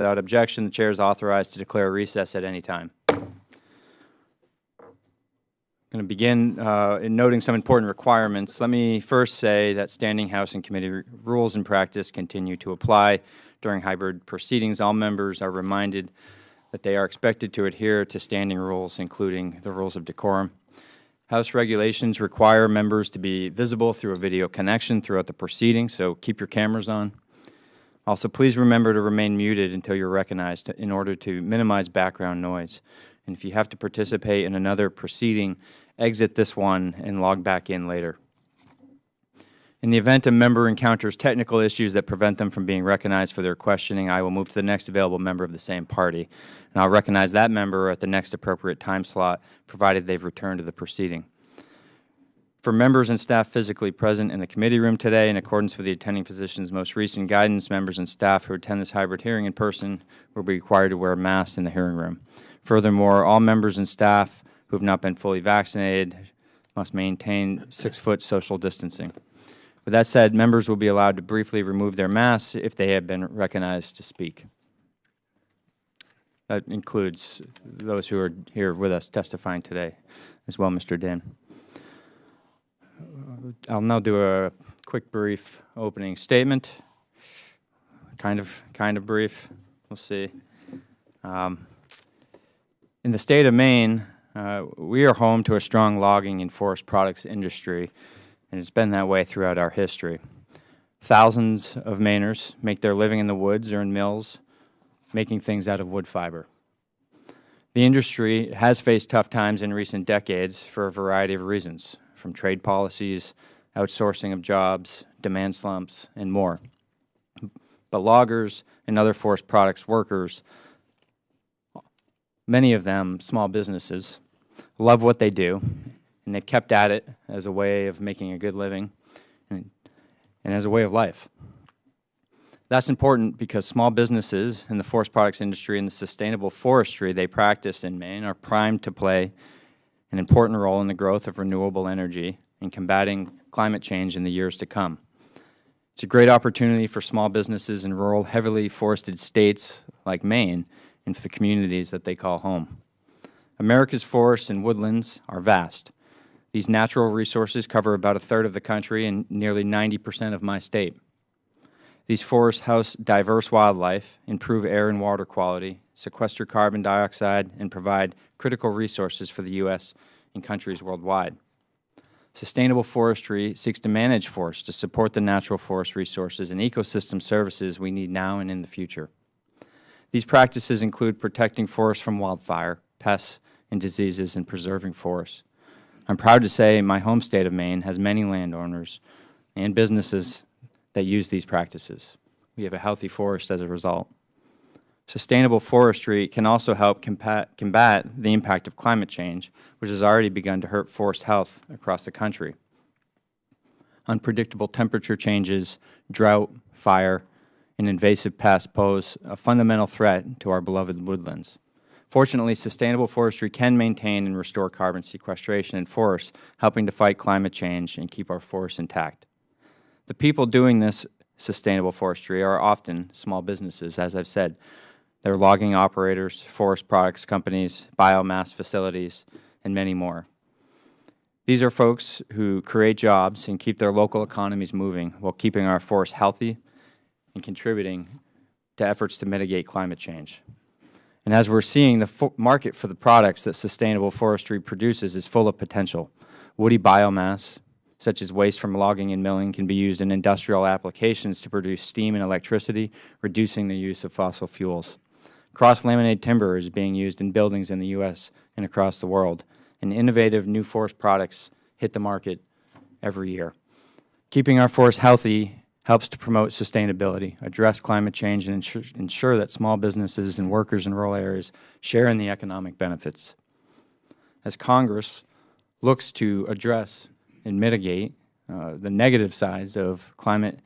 Without objection, the chair is authorized to declare a recess at any time. I'm going to begin in noting some important requirements. Let me first say that Standing House and Committee rules and practice continue to apply during hybrid proceedings. All members are reminded that they are expected to adhere to standing rules, including the rules of decorum. House regulations require members to be visible through a video connection throughout the proceedings, so keep your cameras on. Also, please remember to remain muted until you're recognized in order to minimize background noise. And if you have to participate in another proceeding, exit this one and log back in later. In the event a member encounters technical issues that prevent them from being recognized for their questioning, I will move to the next available member of the same party, and I'll recognize that member at the next appropriate time slot, provided they've returned to the proceeding. For members and staff physically present in the committee room today, in accordance with the attending physician's most recent guidance, members and staff who attend this hybrid hearing in person will be required to wear masks in the hearing room. Furthermore, all members and staff who have not been fully vaccinated must maintain 6-foot social distancing. With that said, members will be allowed to briefly remove their masks if they have been recognized to speak. That includes those who are here with us testifying today as well, Mr. Dane. I'll now do a quick, brief opening statement. Kind of brief. We'll see. In the state of Maine, we are home to a strong logging and forest products industry, and it's been that way throughout our history. Thousands of Mainers make their living in the woods or in mills, making things out of wood fiber. The industry has faced tough times in recent decades for a variety of reasons, from trade policies, outsourcing of jobs, demand slumps, and more. But loggers and other forest products workers, many of them small businesses, love what they do, and they've kept at it as a way of making a good living and as a way of life. That's important because small businesses in the forest products industry and the sustainable forestry they practice in Maine are primed to play an important role in the growth of renewable energy and combating climate change in the years to come. It's a great opportunity for small businesses in rural, heavily forested states like Maine and for the communities that they call home. America's forests and woodlands are vast. These natural resources cover about a third of the country and nearly 90% of my state. These forests house diverse wildlife, improve air and water quality, sequester carbon dioxide, and provide critical resources for the U.S. and countries worldwide. Sustainable forestry seeks to manage forests to support the natural forest resources and ecosystem services we need now and in the future. These practices include protecting forests from wildfire, pests, and diseases, and preserving forests. I'm proud to say my home state of Maine has many landowners and businesses that use these practices. We have a healthy forest as a result. Sustainable forestry can also help combat the impact of climate change, which has already begun to hurt forest health across the country. Unpredictable temperature changes, drought, fire, and invasive pests pose a fundamental threat to our beloved woodlands. Fortunately, sustainable forestry can maintain and restore carbon sequestration in forests, helping to fight climate change and keep our forests intact. The people doing this sustainable forestry are often small businesses, as I've said. They're logging operators, forest products companies, biomass facilities, and many more. These are folks who create jobs and keep their local economies moving while keeping our forests healthy and contributing to efforts to mitigate climate change. And as we're seeing, the market for the products that sustainable forestry produces is full of potential. Woody biomass, such as waste from logging and milling, can be used in industrial applications to produce steam and electricity, reducing the use of fossil fuels. Cross-laminated timber is being used in buildings in the U.S. and across the world, and innovative new forest products hit the market every year. Keeping our forests healthy helps to promote sustainability, address climate change, and ensure that small businesses and workers in rural areas share in the economic benefits. As Congress looks to address and mitigate the negative sides of climate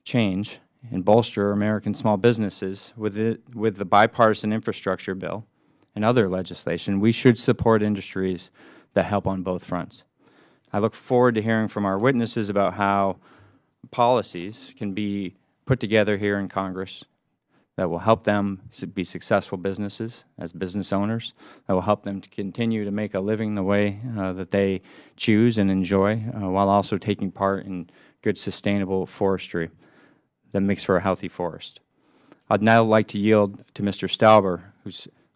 change and bolster American small businesses with the bipartisan infrastructure bill and other legislation, we should support industries that help on both fronts. I look forward to hearing from our witnesses about how policies can be put together here in Congress that will help them be successful businesses as business owners, that will help them to continue to make a living the way that they choose and enjoy, while also taking part in good sustainable forestry that makes for a healthy forest. I'd now like to yield to Mr. Stauber,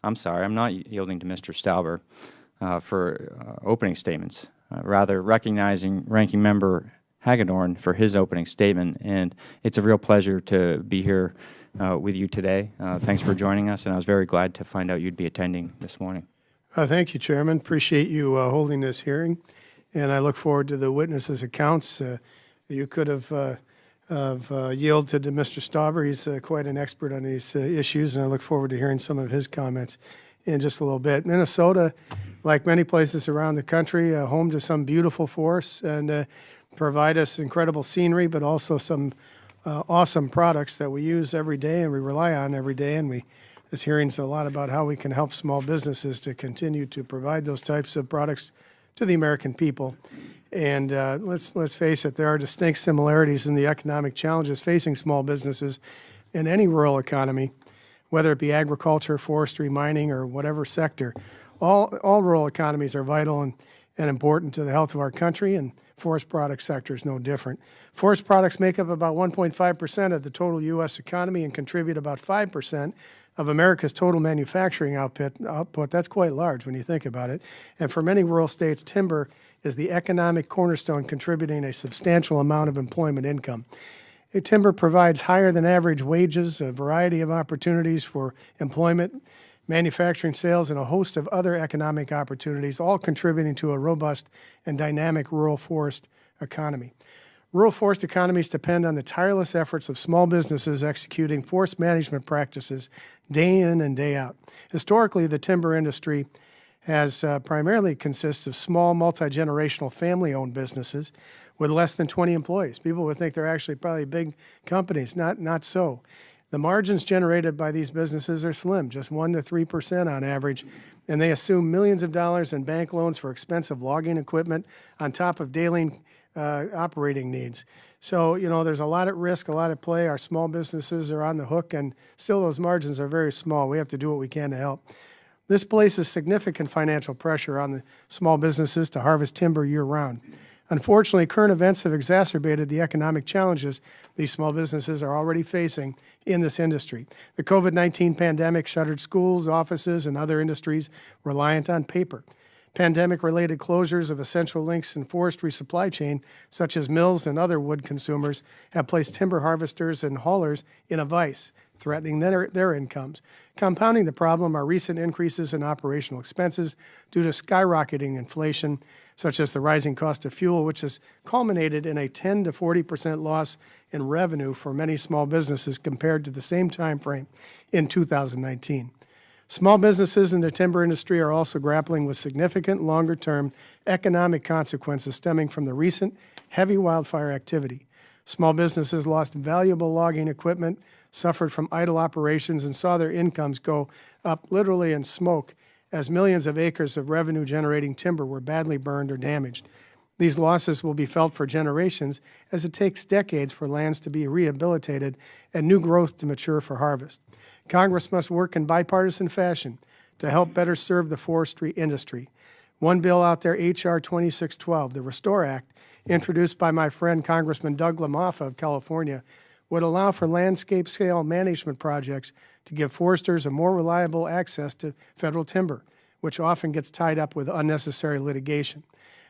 I'm sorry, I'm not yielding to Mr. Stauber for opening statements, rather recognizing Ranking Member Hagedorn for his opening statement. And it's a real pleasure to be here with you today. Thanks for joining us, and I was very glad to find out you'd be attending this morning. Thank you, Chairman. Appreciate you holding this hearing, and I look forward to the witnesses' accounts. You could have yielded to Mr. Stauber. He's quite an expert on these issues, and I look forward to hearing some of his comments in just a little bit. Minnesota, like many places around the country, home to some beautiful forests and provide us incredible scenery, but also some awesome products that we use every day and we rely on every day. And this hearing's a lot about how we can help small businesses to continue to provide those types of products to the American people. And let's face it, there are distinct similarities in the economic challenges facing small businesses in any rural economy, whether it be agriculture, forestry, mining, or whatever sector. All rural economies are vital and important to the health of our country, and forest product sector is no different. Forest products make up about 1.5% of the total U.S. economy and contribute about 5% of America's total manufacturing output. That's quite large when you think about it. And for many rural states, timber is the economic cornerstone, contributing a substantial amount of employment income. Timber provides higher than average wages, a variety of opportunities for employment, manufacturing, sales, and a host of other economic opportunities, all contributing to a robust and dynamic rural forest economy. Rural forest economies depend on the tireless efforts of small businesses executing forest management practices day in and day out. Historically, the timber industry has primarily consists of small, multi-generational family-owned businesses with less than 20 employees. People would think they're actually probably big companies. Not so. The margins generated by these businesses are slim, just 1 to 3% on average, and they assume millions of dollars in bank loans for expensive logging equipment on top of daily operating needs. So, there's a lot at risk, a lot at play. Our small businesses are on the hook, and still those margins are very small. We have to do what we can to help. This places significant financial pressure on the small businesses to harvest timber year-round. Unfortunately, current events have exacerbated the economic challenges these small businesses are already facing in this industry. The COVID-19 pandemic shuttered schools, offices, and other industries reliant on paper. Pandemic-related closures of essential links in forestry supply chain, such as mills and other wood consumers, have placed timber harvesters and haulers in a vice, threatening their incomes. Compounding the problem are recent increases in operational expenses due to skyrocketing inflation, such as the rising cost of fuel, which has culminated in a 10 to 40% loss in revenue for many small businesses compared to the same time frame in 2019. Small businesses in the timber industry are also grappling with significant longer-term economic consequences stemming from the recent heavy wildfire activity. Small businesses lost valuable logging equipment, suffered from idle operations, and saw their incomes go up literally in smoke as millions of acres of revenue-generating timber were badly burned or damaged. These losses will be felt for generations, as it takes decades for lands to be rehabilitated and new growth to mature for harvest. Congress must work in bipartisan fashion to help better serve the forestry industry. One bill out there, H.R. 2612, the Restore Act, introduced by my friend Congressman Doug LaMaffa of California, would allow for landscape-scale management projects to give foresters a more reliable access to federal timber, which often gets tied up with unnecessary litigation.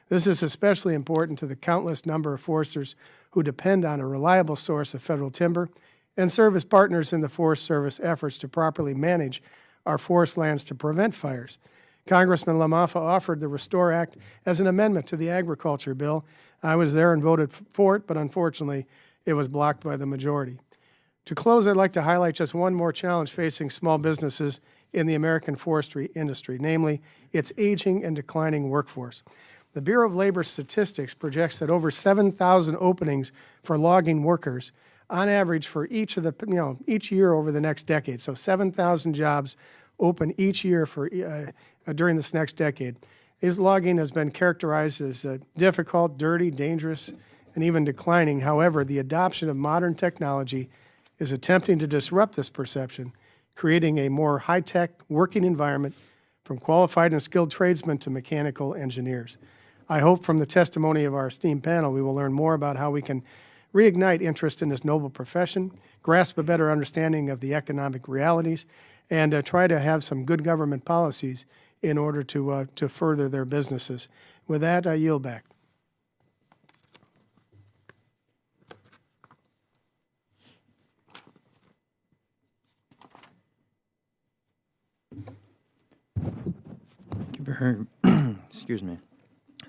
This is especially important to the countless number of foresters who depend on a reliable source of federal timber and serve as partners in the Forest Service efforts to properly manage our forest lands to prevent fires. Congressman LaMaffa offered the Restore Act as an amendment to the agriculture bill. I was there and voted for it, but unfortunately, it was blocked by the majority. To close, I'd like to highlight just one more challenge facing small businesses in the American forestry industry, namely its aging and declining workforce. The Bureau of Labor Statistics projects that over 7,000 openings for logging workers on average for each year over the next decade. So 7,000 jobs open each year for during this next decade. This logging has been characterized as difficult, dirty, dangerous, and even declining. However, the adoption of modern technology is attempting to disrupt this perception, creating a more high-tech working environment from qualified and skilled tradesmen to mechanical engineers. I hope from the testimony of our esteemed panel we will learn more about how we can reignite interest in this noble profession, grasp a better understanding of the economic realities, and try to have some good government policies in order to further their businesses. With that, I yield back. Excuse me.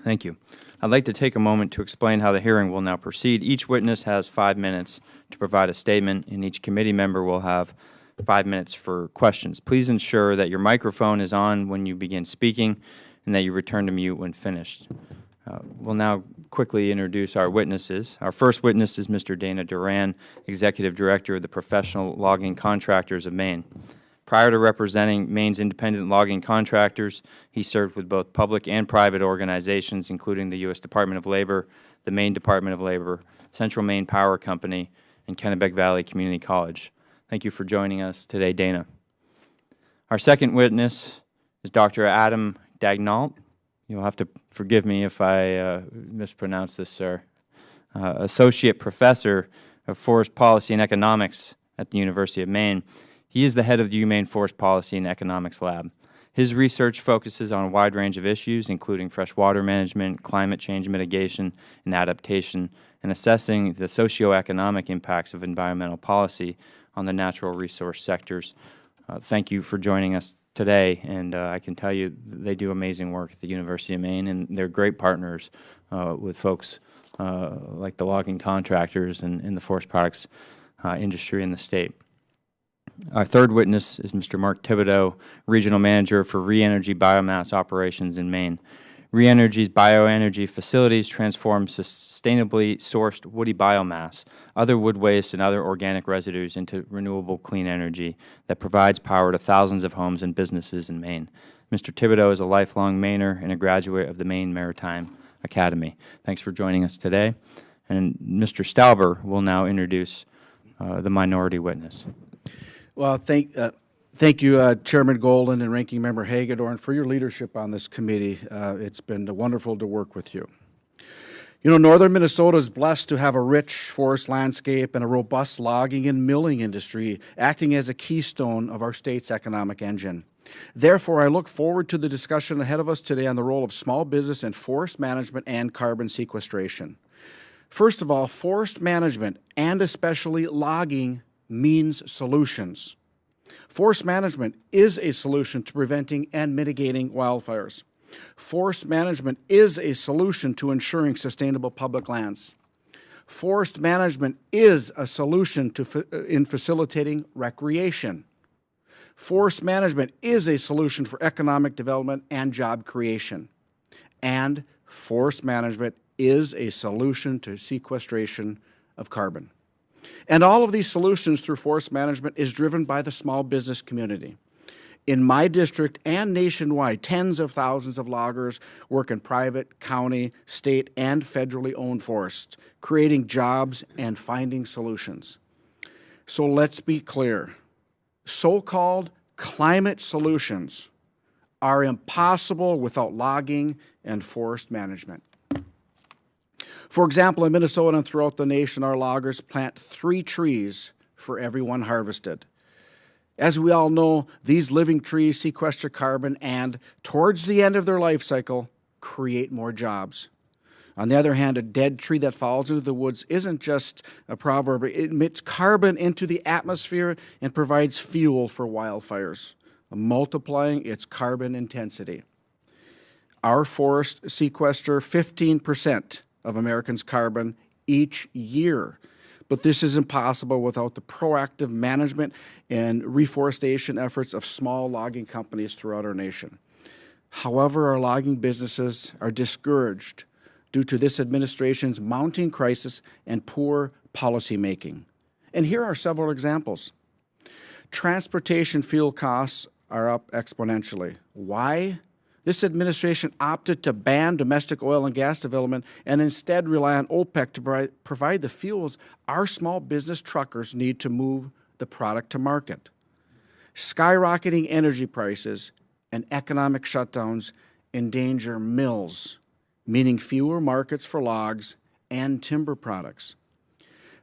Thank you. I'd like to take a moment to explain how the hearing will now proceed. Each witness has 5 minutes to provide a statement, and each committee member will have 5 minutes for questions. Please ensure that your microphone is on when you begin speaking and that you return to mute when finished. We'll now quickly introduce our witnesses. Our first witness is Mr. Duran, Executive Director of the Professional Logging Contractors of Maine. Prior to representing Maine's independent logging contractors, he served with both public and private organizations, including the U.S. Department of Labor, the Maine Department of Labor, Central Maine Power Company, and Kennebec Valley Community College. Thank you for joining us today, Dana. Our second witness is Dr. Adam Daigneault. You'll have to forgive me if I mispronounce this, sir. Associate Professor of Forest Policy and Economics at the University of Maine. He is the head of the UMaine Forest Policy and Economics Lab. His research focuses on a wide range of issues, including freshwater management, climate change mitigation and adaptation, and assessing the socioeconomic impacts of environmental policy on the natural resource sectors. Thank you for joining us today, and I can tell you they do amazing work at the University of Maine, and they're great partners with folks like the logging contractors and the forest products industry in the state. Our third witness is Mr. Mark Thibodeau, Regional Manager for Re-Energy Biomass Operations in Maine. Re-Energy's bioenergy facilities transform sustainably sourced woody biomass, other wood waste, and other organic residues into renewable clean energy that provides power to thousands of homes and businesses in Maine. Mr. Thibodeau is a lifelong Mainer and a graduate of the Maine Maritime Academy. Thanks for joining us today. And Mr. Stauber will now introduce the minority witness. Well, thank you, Chairman Golden and Ranking Member Hagedorn, for your leadership on this committee. It's been wonderful to work with you. You know, northern Minnesota is blessed to have a rich forest landscape and a robust logging and milling industry acting as a keystone of our state's economic engine. Therefore, I look forward to the discussion ahead of us today on the role of small business in forest management and carbon sequestration. First of all, forest management, and especially logging, means solutions. Forest management is a solution to preventing and mitigating wildfires. Forest management is a solution to ensuring sustainable public lands. Forest management is a solution in facilitating recreation. Forest management is a solution for economic development and job creation. And forest management is a solution to sequestration of carbon. And all of these solutions through forest management is driven by the small business community. In my district and nationwide, tens of thousands of loggers work in private, county, state, and federally owned forests, creating jobs and finding solutions. So let's be clear. So-called climate solutions are impossible without logging and forest management. For example, in Minnesota and throughout the nation, our loggers plant 3 trees for every one harvested. As we all know, these living trees sequester carbon and, towards the end of their life cycle, create more jobs. On the other hand, a dead tree that falls into the woods isn't just a proverb. It emits carbon into the atmosphere and provides fuel for wildfires, multiplying its carbon intensity. Our forests sequester 15% of Americans' carbon each year. But this is impossible without the proactive management and reforestation efforts of small logging companies throughout our nation. However, our logging businesses are discouraged due to this administration's mounting crisis and poor policy making. And here are several examples. Transportation fuel costs are up exponentially. Why? This administration opted to ban domestic oil and gas development and instead rely on OPEC to provide the fuels our small business truckers need to move the product to market. Skyrocketing energy prices and economic shutdowns endanger mills, meaning fewer markets for logs and timber products.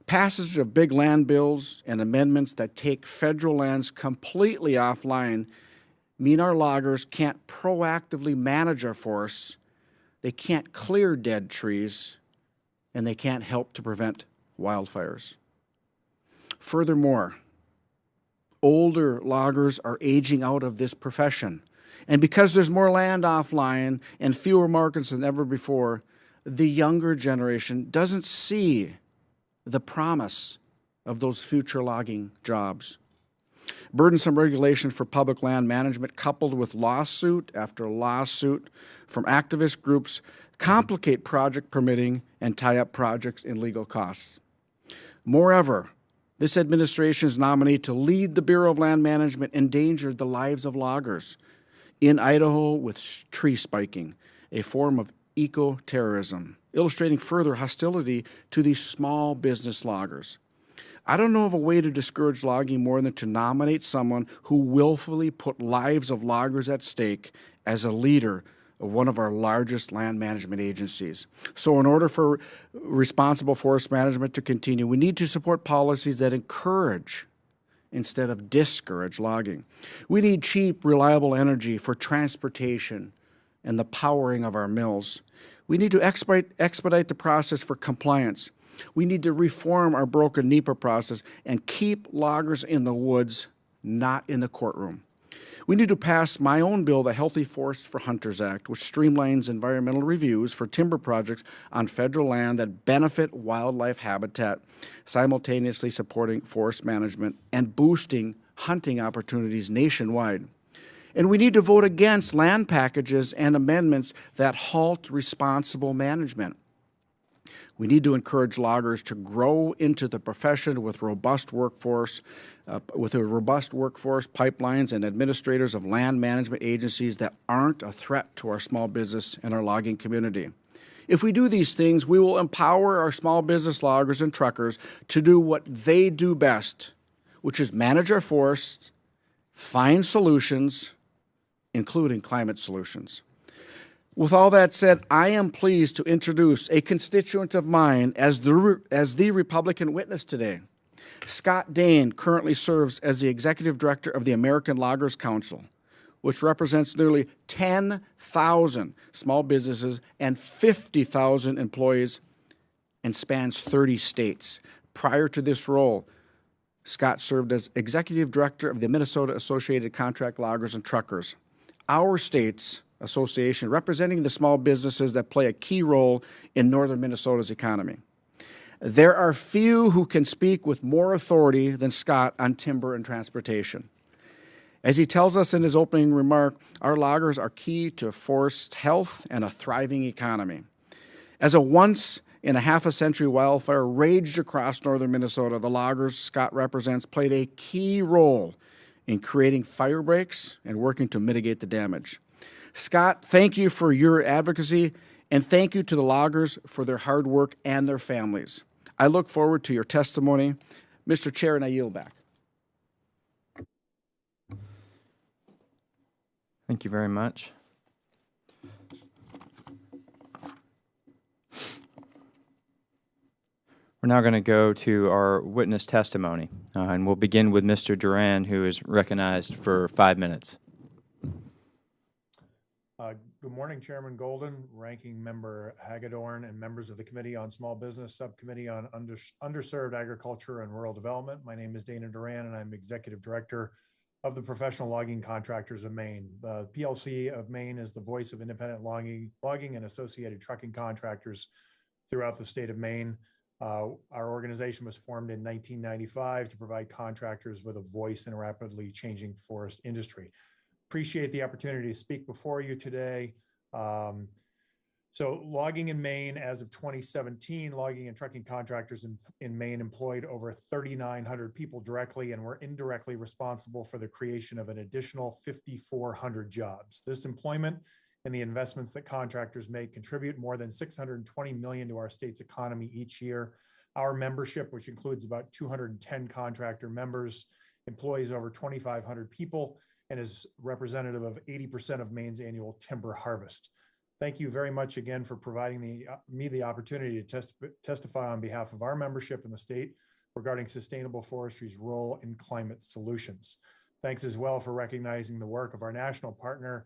Passage of big land bills and amendments that take federal lands completely offline mean our loggers can't proactively manage our forests, they can't clear dead trees, and they can't help to prevent wildfires. Furthermore, older loggers are aging out of this profession. And because there's more land offline and fewer markets than ever before, the younger generation doesn't see the promise of those future logging jobs. Burdensome regulation for public land management, coupled with lawsuit after lawsuit from activist groups, complicate project permitting and tie up projects in legal costs. Moreover, this administration's nominee to lead the Bureau of Land Management endangered the lives of loggers in Idaho with tree spiking, a form of eco-terrorism, illustrating further hostility to these small business loggers. I don't know of a way to discourage logging more than to nominate someone who willfully put lives of loggers at stake as a leader of one of our largest land management agencies. So in order for responsible forest management to continue, we need to support policies that encourage instead of discourage logging. We need cheap, reliable energy for transportation and the powering of our mills. We need to expedite the process for compliance. We need to reform our broken NEPA process and keep loggers in the woods, not in the courtroom. We need to pass my own bill, the Healthy Forests for Hunters Act, which streamlines environmental reviews for timber projects on federal land that benefit wildlife habitat, simultaneously supporting forest management and boosting hunting opportunities nationwide. And we need to vote against land packages and amendments that halt responsible management. We need to encourage loggers to grow into the profession with robust workforce, pipelines, and administrators of land management agencies that aren't a threat to our small business and our logging community. If we do these things, we will empower our small business loggers and truckers to do what they do best, which is manage our forests, find solutions, including climate solutions. With all that said, I am pleased to introduce a constituent of mine as the Republican witness today. Scott Dane currently serves as the Executive Director of the American Loggers Council, which represents nearly 10,000 small businesses and 50,000 employees and spans 30 states. Prior to this role, Scott served as Executive Director of the Minnesota Associated Contract Loggers and Truckers, our state's association representing the small businesses that play a key role in northern Minnesota's economy. There are few who can speak with more authority than Scott on timber and transportation. As he tells us in his opening remark, our loggers are key to forest health and a thriving economy. As a once-in-a-half-a-century wildfire raged across northern Minnesota, the loggers Scott represents played a key role in creating fire breaks and working to mitigate the damage. Scott, thank you for your advocacy, and thank you to the loggers for their hard work and their families. I look forward to your testimony. Mr. Chair, and I yield back. Thank you very much. We're now going to go to our witness testimony, and we'll begin with Mr. Duran, who is recognized for 5 minutes. Good morning, Chairman Golden, Ranking Member Hagedorn, and members of the Committee on Small Business, Subcommittee on Underserved Agriculture and Rural Development. My name is Dane Duran, and I'm Executive Director of the Professional Logging Contractors of Maine. The PLC of Maine is the voice of independent logging and associated trucking contractors throughout the state of Maine. Our organization was formed in 1995 to provide contractors with a voice in a rapidly changing forest industry. Appreciate the opportunity to speak before you today. So logging in Maine, as of 2017, logging and trucking contractors in Maine employed over 3,900 people directly and were indirectly responsible for the creation of an additional 5,400 jobs. This employment and the investments that contractors make contribute more than $620 million to our state's economy each year. Our membership, which includes about 210 contractor members, employs over 2,500 people, and is representative of 80% of Maine's annual timber harvest. Thank you very much again for providing me the opportunity to testify on behalf of our membership in the state regarding sustainable forestry's role in climate solutions. Thanks as well for recognizing the work of our national partner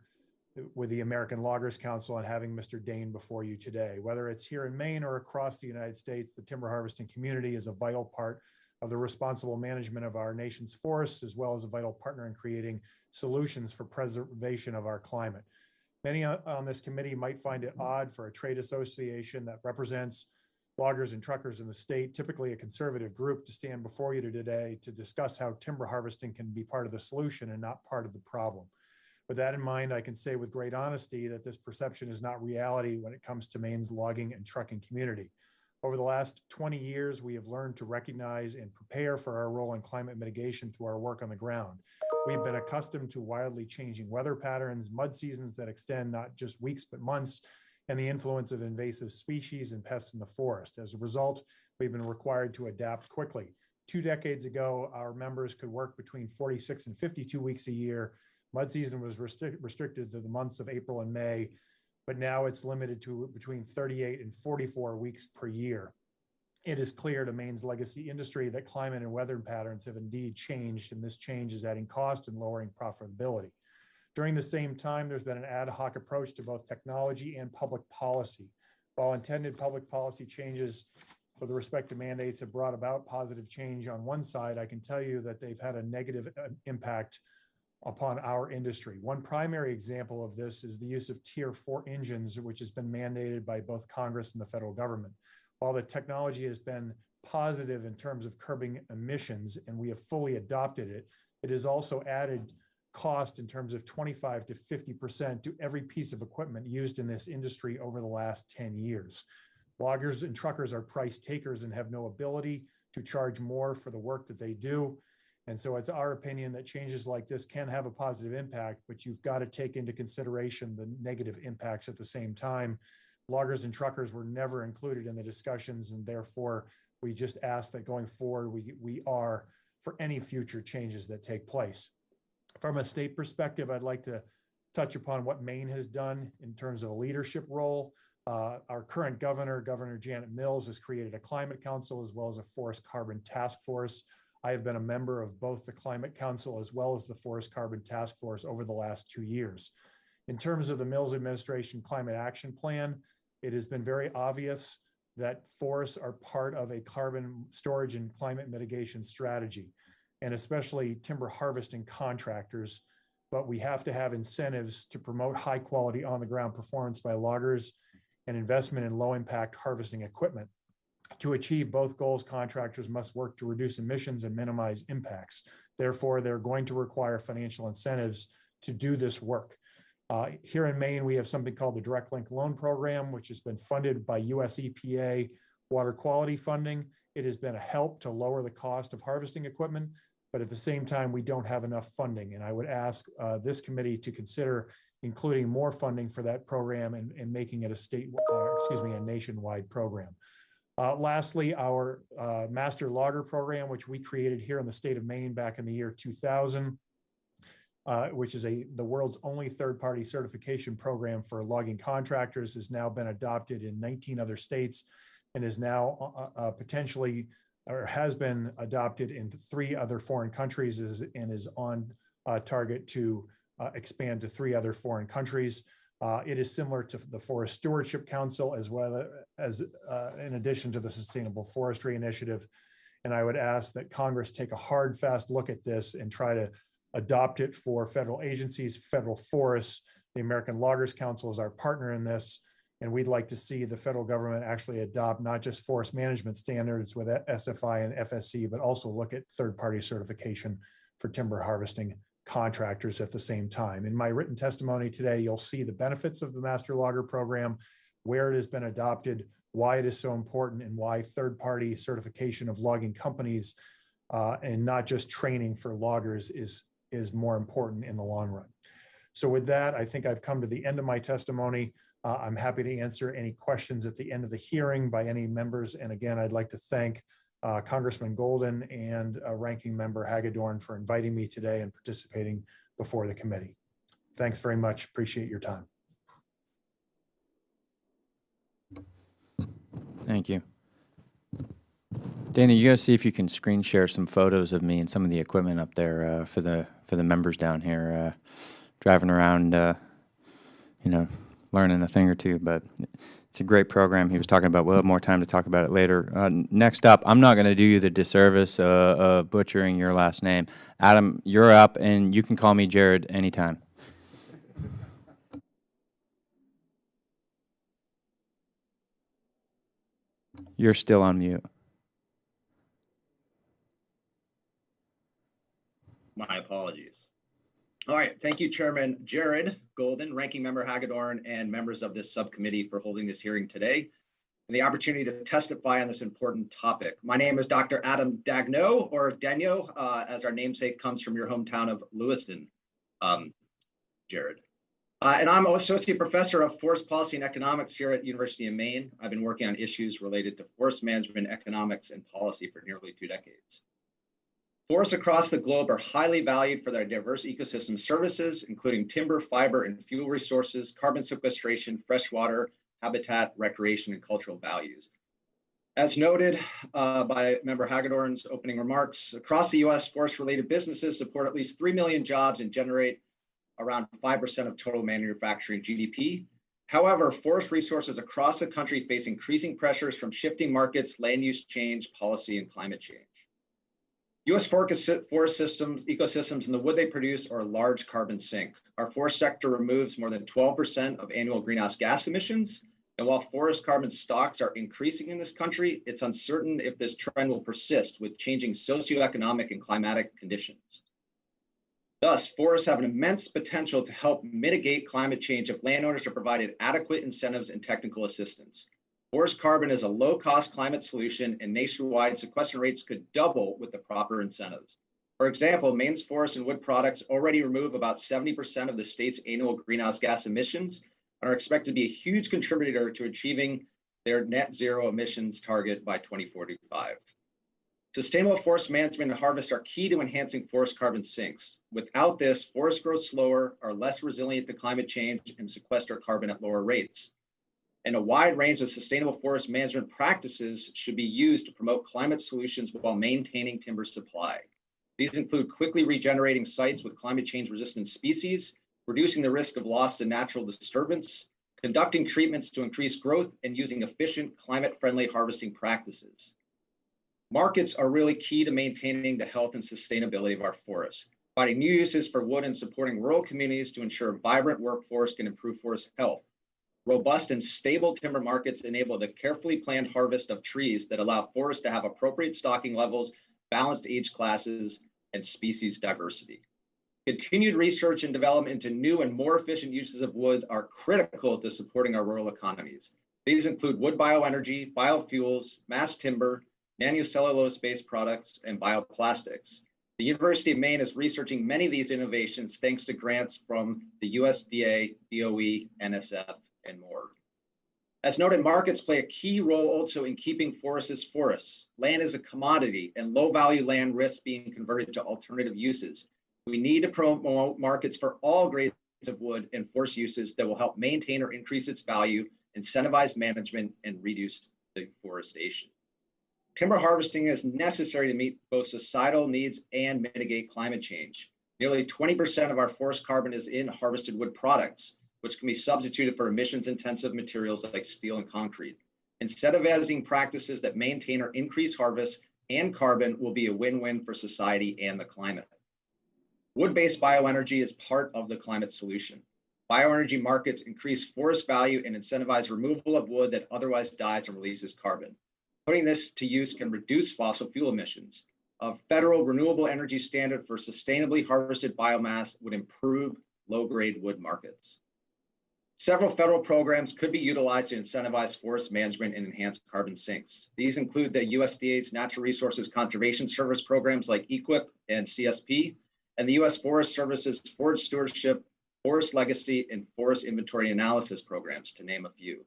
with the American Loggers Council and having Mr. Dane before you today. Whether it's here in Maine or across the United States, the timber harvesting community is a vital part of the responsible management of our nation's forests, as well as a vital partner in creating solutions for preservation of our climate. Many on this committee might find it odd for a trade association that represents loggers and truckers in the state, typically a conservative group, to stand before you today to discuss how timber harvesting can be part of the solution and not part of the problem. With that in mind, I can say with great honesty that this perception is not reality when it comes to Maine's logging and trucking community. Over the last 20 years, we have learned to recognize and prepare for our role in climate mitigation through our work on the ground. We've been accustomed to wildly changing weather patterns, mud seasons that extend not just weeks, but months, and the influence of invasive species and pests in the forest. As a result, we've been required to adapt quickly. 2 decades ago, our members could work between 46 and 52 weeks a year. Mud season was restricted to the months of April and May, but now it's limited to between 38 and 44 weeks per year. It is clear to Maine's legacy industry that climate and weather patterns have indeed changed, and this change is adding cost and lowering profitability. During the same time, there's been an ad hoc approach to both technology and public policy. While intended public policy changes with respect to mandates have brought about positive change on one side, I can tell you that they've had a negative impact upon our industry. One primary example of this is the use of Tier 4 engines, which has been mandated by both Congress and the federal government. While the technology has been positive in terms of curbing emissions, and we have fully adopted it, it has also added cost in terms of 25 to 50% to every piece of equipment used in this industry over the last 10 years. Loggers and truckers are price takers and have no ability to charge more for the work that they do. And so it's our opinion that changes like this can have a positive impact, but you've got to take into consideration the negative impacts at the same time. Loggers and truckers were never included in the discussions, and therefore we just ask that going forward, we are for any future changes that take place. From a state perspective, I'd like to touch upon what Maine has done in terms of a leadership role. Our current governor, Governor Janet Mills, has created a climate council as well as a forest carbon task force. I have been a member of both the Climate Council as well as the Forest Carbon Task Force over the last 2 years. In terms of the Mills administration Climate Action Plan, it has been very obvious that forests are part of a carbon storage and climate mitigation strategy, and especially timber harvesting contractors. But we have to have incentives to promote high quality on the ground performance by loggers and investment in low impact harvesting equipment. To achieve both goals, contractors must work to reduce emissions and minimize impacts. Therefore, they're going to require financial incentives to do this work. Here in Maine, we have something called the Direct Link Loan Program, which has been funded by US EPA water quality funding. It has been a help to lower the cost of harvesting equipment, but at the same time, we don't have enough funding. And I would ask this committee to consider including more funding for that program and making it a nationwide program. Lastly, our Master Logger Program, which we created here in the state of Maine back in the year 2000, which is the world's only third-party certification program for logging contractors, has now been adopted in 19 other states and is now potentially, or has been adopted in 3 other foreign countries and is on target to expand to 3 other foreign countries. It is similar to the Forest Stewardship Council, as well as in addition to the Sustainable Forestry Initiative. And I would ask that Congress take a hard, fast look at this and try to adopt it for federal agencies, federal forests. The American Loggers Council is our partner in this. And we'd like to see the federal government actually adopt not just forest management standards with SFI and FSC, but also look at third-party certification for timber harvesting contractors at the same time. In my written testimony today, you'll see the benefits of the Master Logger Program, where it has been adopted, why it is so important, and why third-party certification of logging companies and not just training for loggers is more important in the long run. So with that, I think I've come to the end of my testimony. I'm happy to answer any questions at the end of the hearing by any members. And again, I'd like to thank Congressman Golden and Ranking Member Hagedorn for inviting me today and participating before the committee. Thanks very much. Appreciate your time. Thank you. Dana, you got to see if you can screen share some photos of me and some of the equipment up there for the members down here driving around, you know, learning a thing or two. But it's a great program. He was talking about. We'll have more time to talk about it later. Next up, I'm not going to do you the disservice of butchering your last name. Adam, you're up, and you can call me Jared anytime. You're still on mute. My apologies. All right, thank you, Chairman Jared Golden, Ranking Member Hagedorn, and members of this subcommittee for holding this hearing today and the opportunity to testify on this important topic. My name is Dr. Adam Daigneault, or Daigneault, as our namesake comes from your hometown of Lewiston, Jared. And I'm an associate professor of forest policy and economics here at University of Maine. I've been working on issues related to forest management, economics, and policy for nearly 2 decades. Forests across the globe are highly valued for their diverse ecosystem services, including timber, fiber, and fuel resources, carbon sequestration, freshwater, habitat, recreation, and cultural values. As noted by Member Hagedorn's opening remarks, across the U.S., forest-related businesses support at least 3 million jobs and generate around 5% of total manufacturing GDP. However, forest resources across the country face increasing pressures from shifting markets, land use change, policy, and climate change. U.S. forest systems, ecosystems, and the wood they produce are a large carbon sink. Our forest sector removes more than 12% of annual greenhouse gas emissions. And while forest carbon stocks are increasing in this country, it's uncertain if this trend will persist with changing socioeconomic and climatic conditions. Thus, forests have an immense potential to help mitigate climate change if landowners are provided adequate incentives and technical assistance. Forest carbon is a low-cost climate solution, and nationwide sequestration rates could double with the proper incentives. For example, Maine's forest and wood products already remove about 70% of the state's annual greenhouse gas emissions and are expected to be a huge contributor to achieving their net zero emissions target by 2045. Sustainable forest management and harvest are key to enhancing forest carbon sinks. Without this, forests grow slower, are less resilient to climate change, and sequester carbon at lower rates. And a wide range of sustainable forest management practices should be used to promote climate solutions while maintaining timber supply. These include quickly regenerating sites with climate change resistant species, reducing the risk of loss to natural disturbance, conducting treatments to increase growth, and using efficient climate-friendly harvesting practices. Markets are really key to maintaining the health and sustainability of our forests, finding new uses for wood and supporting rural communities to ensure a vibrant workforce can improve forest health. Robust and stable timber markets enable the carefully planned harvest of trees that allow forests to have appropriate stocking levels, balanced age classes, and species diversity. Continued research and development into new and more efficient uses of wood are critical to supporting our rural economies. These include wood bioenergy, biofuels, mass timber, nanocellulose-based products, and bioplastics. The University of Maine is researching many of these innovations thanks to grants from the USDA, DOE, NSF, and more. As noted, markets play a key role also in keeping forests as forests. Land is a commodity, and low-value land risks being converted to alternative uses. We need to promote markets for all grades of wood and forest uses that will help maintain or increase its value, incentivize management, and reduce deforestation. Timber harvesting is necessary to meet both societal needs and mitigate climate change. Nearly 20% of our forest carbon is in harvested wood products, which can be substituted for emissions-intensive materials like steel and concrete. Incentivizing practices that maintain or increase harvest and carbon will be a win-win for society and the climate. Wood-based bioenergy is part of the climate solution. Bioenergy markets increase forest value and incentivize removal of wood that otherwise dies and releases carbon. Putting this to use can reduce fossil fuel emissions. A federal renewable energy standard for sustainably harvested biomass would improve low-grade wood markets. Several federal programs could be utilized to incentivize forest management and enhance carbon sinks. These include the USDA's Natural Resources Conservation Service programs like EQIP and CSP, and the U.S. Forest Service's Forest Stewardship forest legacy, and forest inventory analysis programs, to name a few.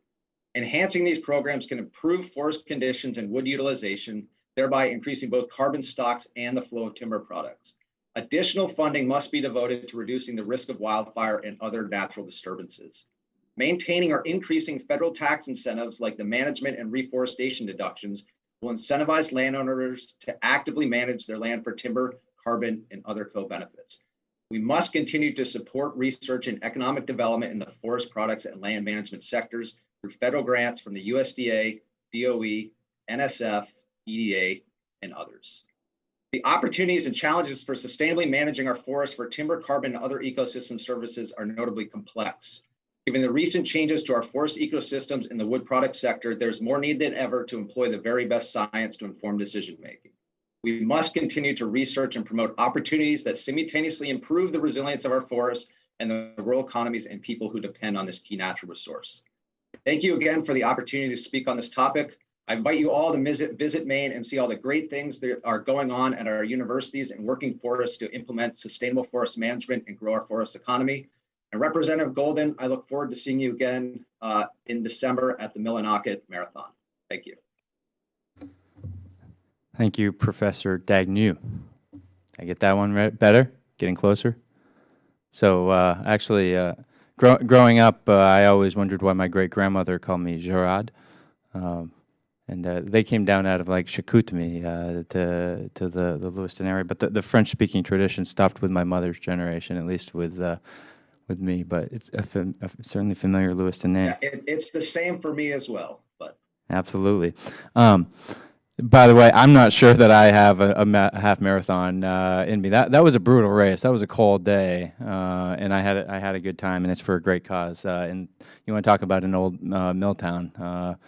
Enhancing these programs can improve forest conditions and wood utilization, thereby increasing both carbon stocks and the flow of timber products. Additional funding must be devoted to reducing the risk of wildfire and other natural disturbances. Maintaining or increasing federal tax incentives like the management and reforestation deductions will incentivize landowners to actively manage their land for timber, carbon, and other co-benefits. We must continue to support research and economic development in the forest products and land management sectors through federal grants from the USDA, DOE, NSF, EDA, and others. The opportunities and challenges for sustainably managing our forests for timber, carbon, and other ecosystem services are notably complex. Given the recent changes to our forest ecosystems in the wood product sector, there's more need than ever to employ the very best science to inform decision-making. We must continue to research and promote opportunities that simultaneously improve the resilience of our forests and the rural economies and people who depend on this key natural resource. Thank you again for the opportunity to speak on this topic. I invite you all to visit Maine and see all the great things that are going on at our universities and working for us to implement sustainable forest management and grow our forest economy. And Representative Golden, I look forward to seeing you again in December at the Millinocket Marathon. Thank you. Thank you, Professor Daigneault. I get that one right better? Getting closer? So actually, growing up, I always wondered why my great-grandmother called me Gerard. And they came down out of like Chicoutimi to the Lewiston area. But the French-speaking tradition stopped with my mother's generation, at least with me. But it's a certainly familiar Lewiston name. Yeah, it's the same for me as well. But absolutely. By the way, I'm not sure that I have a half marathon in me. That was a brutal race. That was a cold day, and I had a good time, and it's for a great cause. And you want to talk about an old mill town?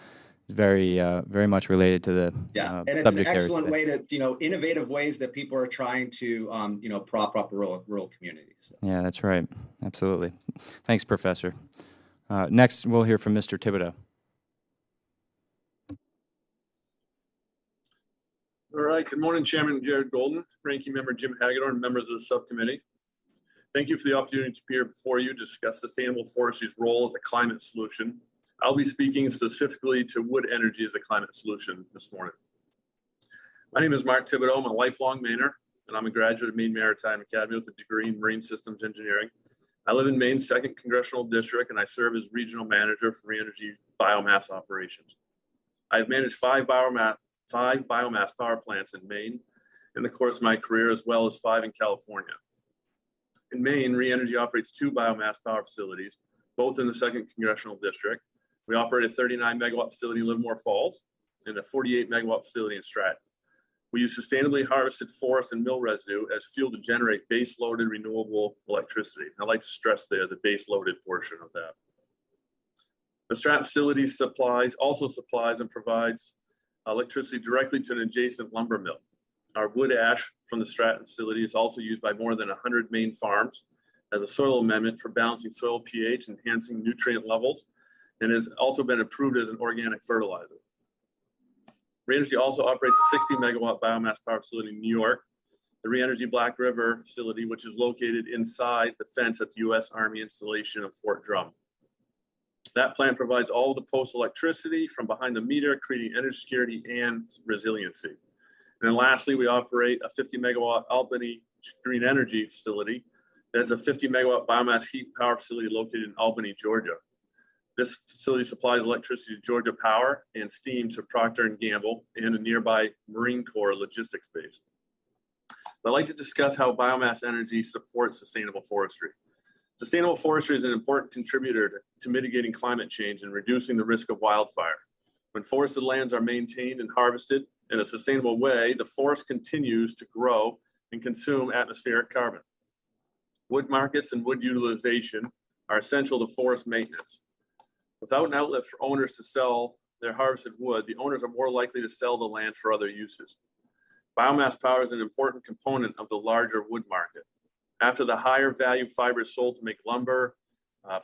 Very much related to the and it's an excellent way to innovative ways that people are trying to prop up rural communities. So. Yeah, that's right. Absolutely. Thanks, Professor. Next, we'll hear from Mr. Thibodeau. All right. Good morning, Chairman Jared Golden, Ranking Member Jim Hagedorn, and members of the subcommittee. Thank you for the opportunity to appear before you to discuss sustainable forestry's role as a climate solution. I'll be speaking specifically to wood energy as a climate solution this morning. My name is Mark Thibodeau. I'm a lifelong Mainer, and I'm a graduate of Maine Maritime Academy with a degree in Marine Systems Engineering. I live in Maine's 2nd Congressional District, and I serve as Regional Manager for Energy Biomass Operations. I've managed five biomass power plants in Maine in the course of my career, as well as 5 in California. In Maine, ReEnergy operates 2 biomass power facilities, both in the 2nd Congressional District. We operate a 39 megawatt facility in Livermore Falls and a 48 megawatt facility in Stratton. We use sustainably harvested forest and mill residue as fuel to generate base-loaded renewable electricity. I'd like to stress there the base-loaded portion of that. The Stratton facility also supplies and provides electricity directly to an adjacent lumber mill. Our wood ash from the Stratton facility is also used by more than 100 Maine farms as a soil amendment for balancing soil pH and enhancing nutrient levels, and has also been approved as an organic fertilizer. ReEnergy also operates a 60 megawatt biomass power facility in New York, the ReEnergy Black River facility, which is located inside the fence at the U.S. Army installation of Fort Drum. That plant provides all of the post electricity from behind the meter, creating energy security and resiliency. And then lastly, we operate a 50 megawatt Albany Green Energy facility. There's a 50 megawatt biomass heat power facility located in Albany, Georgia. This facility supplies electricity to Georgia Power and steam to Procter & Gamble and a nearby Marine Corps logistics base. I'd like to discuss how biomass energy supports sustainable forestry. Sustainable forestry is an important contributor to mitigating climate change and reducing the risk of wildfire. When forested lands are maintained and harvested in a sustainable way, the forest continues to grow and consume atmospheric carbon. Wood markets and wood utilization are essential to forest maintenance. Without an outlet for owners to sell their harvested wood, the owners are more likely to sell the land for other uses. Biomass power is an important component of the larger wood market. After the higher value fiber is sold to make lumber,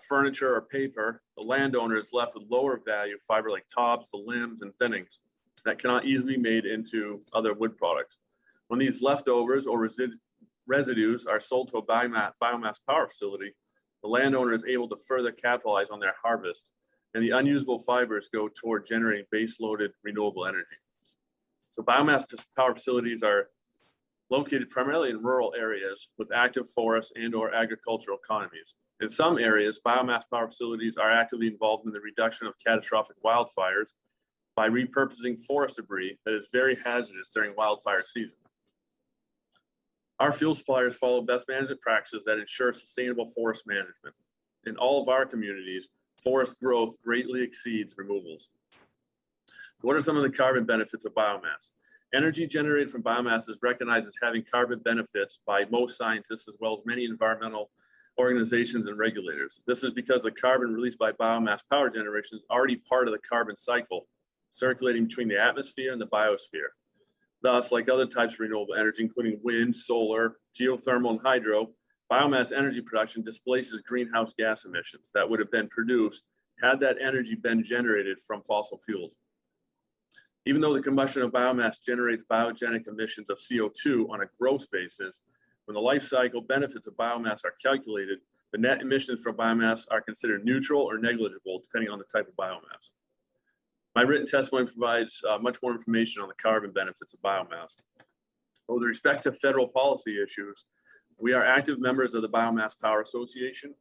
furniture, or paper, the landowner is left with lower value fiber like tops, the limbs, and thinnings that cannot easily be made into other wood products. When these leftovers or residues are sold to a biomass power facility, The landowner is able to further capitalize on their harvest, and the unusable fibers go toward generating base-loaded renewable energy. So biomass power facilities are located primarily in rural areas with active forests and/or agricultural economies. In some areas, biomass power facilities are actively involved in the reduction of catastrophic wildfires by repurposing forest debris that is very hazardous during wildfire season. Our fuel suppliers follow best management practices that ensure sustainable forest management. In all of our communities, forest growth greatly exceeds removals. What are some of the carbon benefits of biomass? Energy generated from biomass is recognized as having carbon benefits by most scientists, as well as many environmental organizations and regulators. This is because the carbon released by biomass power generation is already part of the carbon cycle, circulating between the atmosphere and the biosphere. Thus, like other types of renewable energy, including wind, solar, geothermal, and hydro, biomass energy production displaces greenhouse gas emissions that would have been produced had that energy been generated from fossil fuels. Even though the combustion of biomass generates biogenic emissions of CO2 on a gross basis, when the life cycle benefits of biomass are calculated, the net emissions from biomass are considered neutral or negligible, depending on the type of biomass. My written testimony provides much more information on the carbon benefits of biomass. With respect to federal policy issues, we are active members of the Biomass Power Association.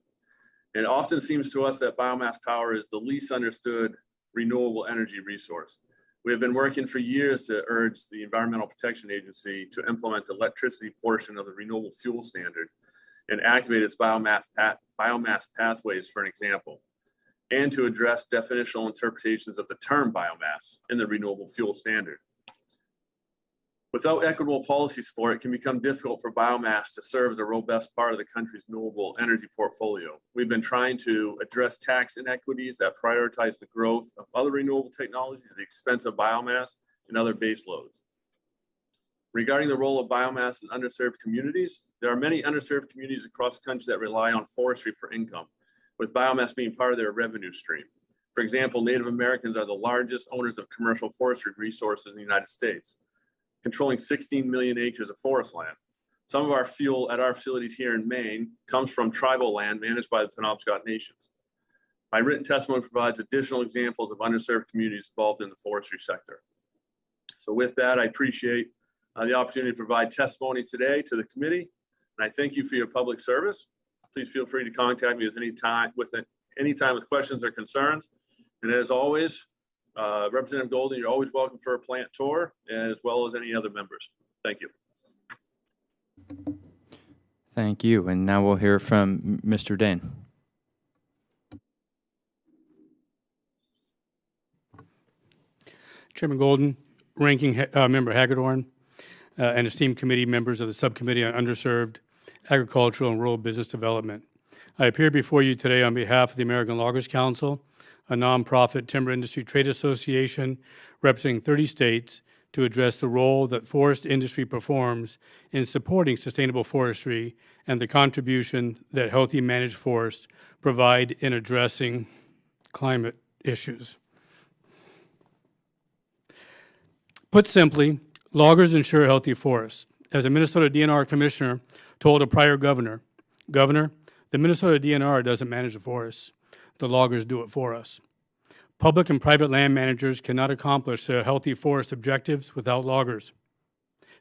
It often seems to us that biomass power is the least understood renewable energy resource. We have been working for years to urge the Environmental Protection Agency to implement the electricity portion of the renewable fuel standard and activate its biomass pathways, for an example, and to address definitional interpretations of the term biomass in the renewable fuel standard. Without equitable policy support, it can become difficult for biomass to serve as a robust part of the country's renewable energy portfolio. We've been trying to address tax inequities that prioritize the growth of other renewable technologies at the expense of biomass and other base loads. Regarding the role of biomass in underserved communities, there are many underserved communities across the country that rely on forestry for income, with biomass being part of their revenue stream. For example, Native Americans are the largest owners of commercial forestry resources in the United States, controlling 16 million acres of forest land. Some of our fuel at our facilities here in Maine comes from tribal land managed by the Penobscot Nations. My written testimony provides additional examples of underserved communities involved in the forestry sector. So with that, I appreciate the opportunity to provide testimony today to the committee, and I thank you for your public service. Please feel free to contact me at any time with questions or concerns. And as always, Representative Golden, you're always welcome for a plant tour, as well as any other members. Thank you. Thank you. And now we'll hear from Mr. Dane. Chairman Golden, Ranking Member Hagedorn, and esteemed committee members of the Subcommittee on Underserved Agricultural and Rural Business Development. I appear before you today on behalf of the American Loggers Council, a nonprofit timber industry trade association representing 30 states, to address the role that forest industry performs in supporting sustainable forestry and the contribution that healthy managed forests provide in addressing climate issues. Put simply, loggers ensure healthy forests. As a Minnesota DNR commissioner told a prior governor, "Governor, the Minnesota DNR doesn't manage the forests. The loggers do it for us." Public and private land managers cannot accomplish their healthy forest objectives without loggers.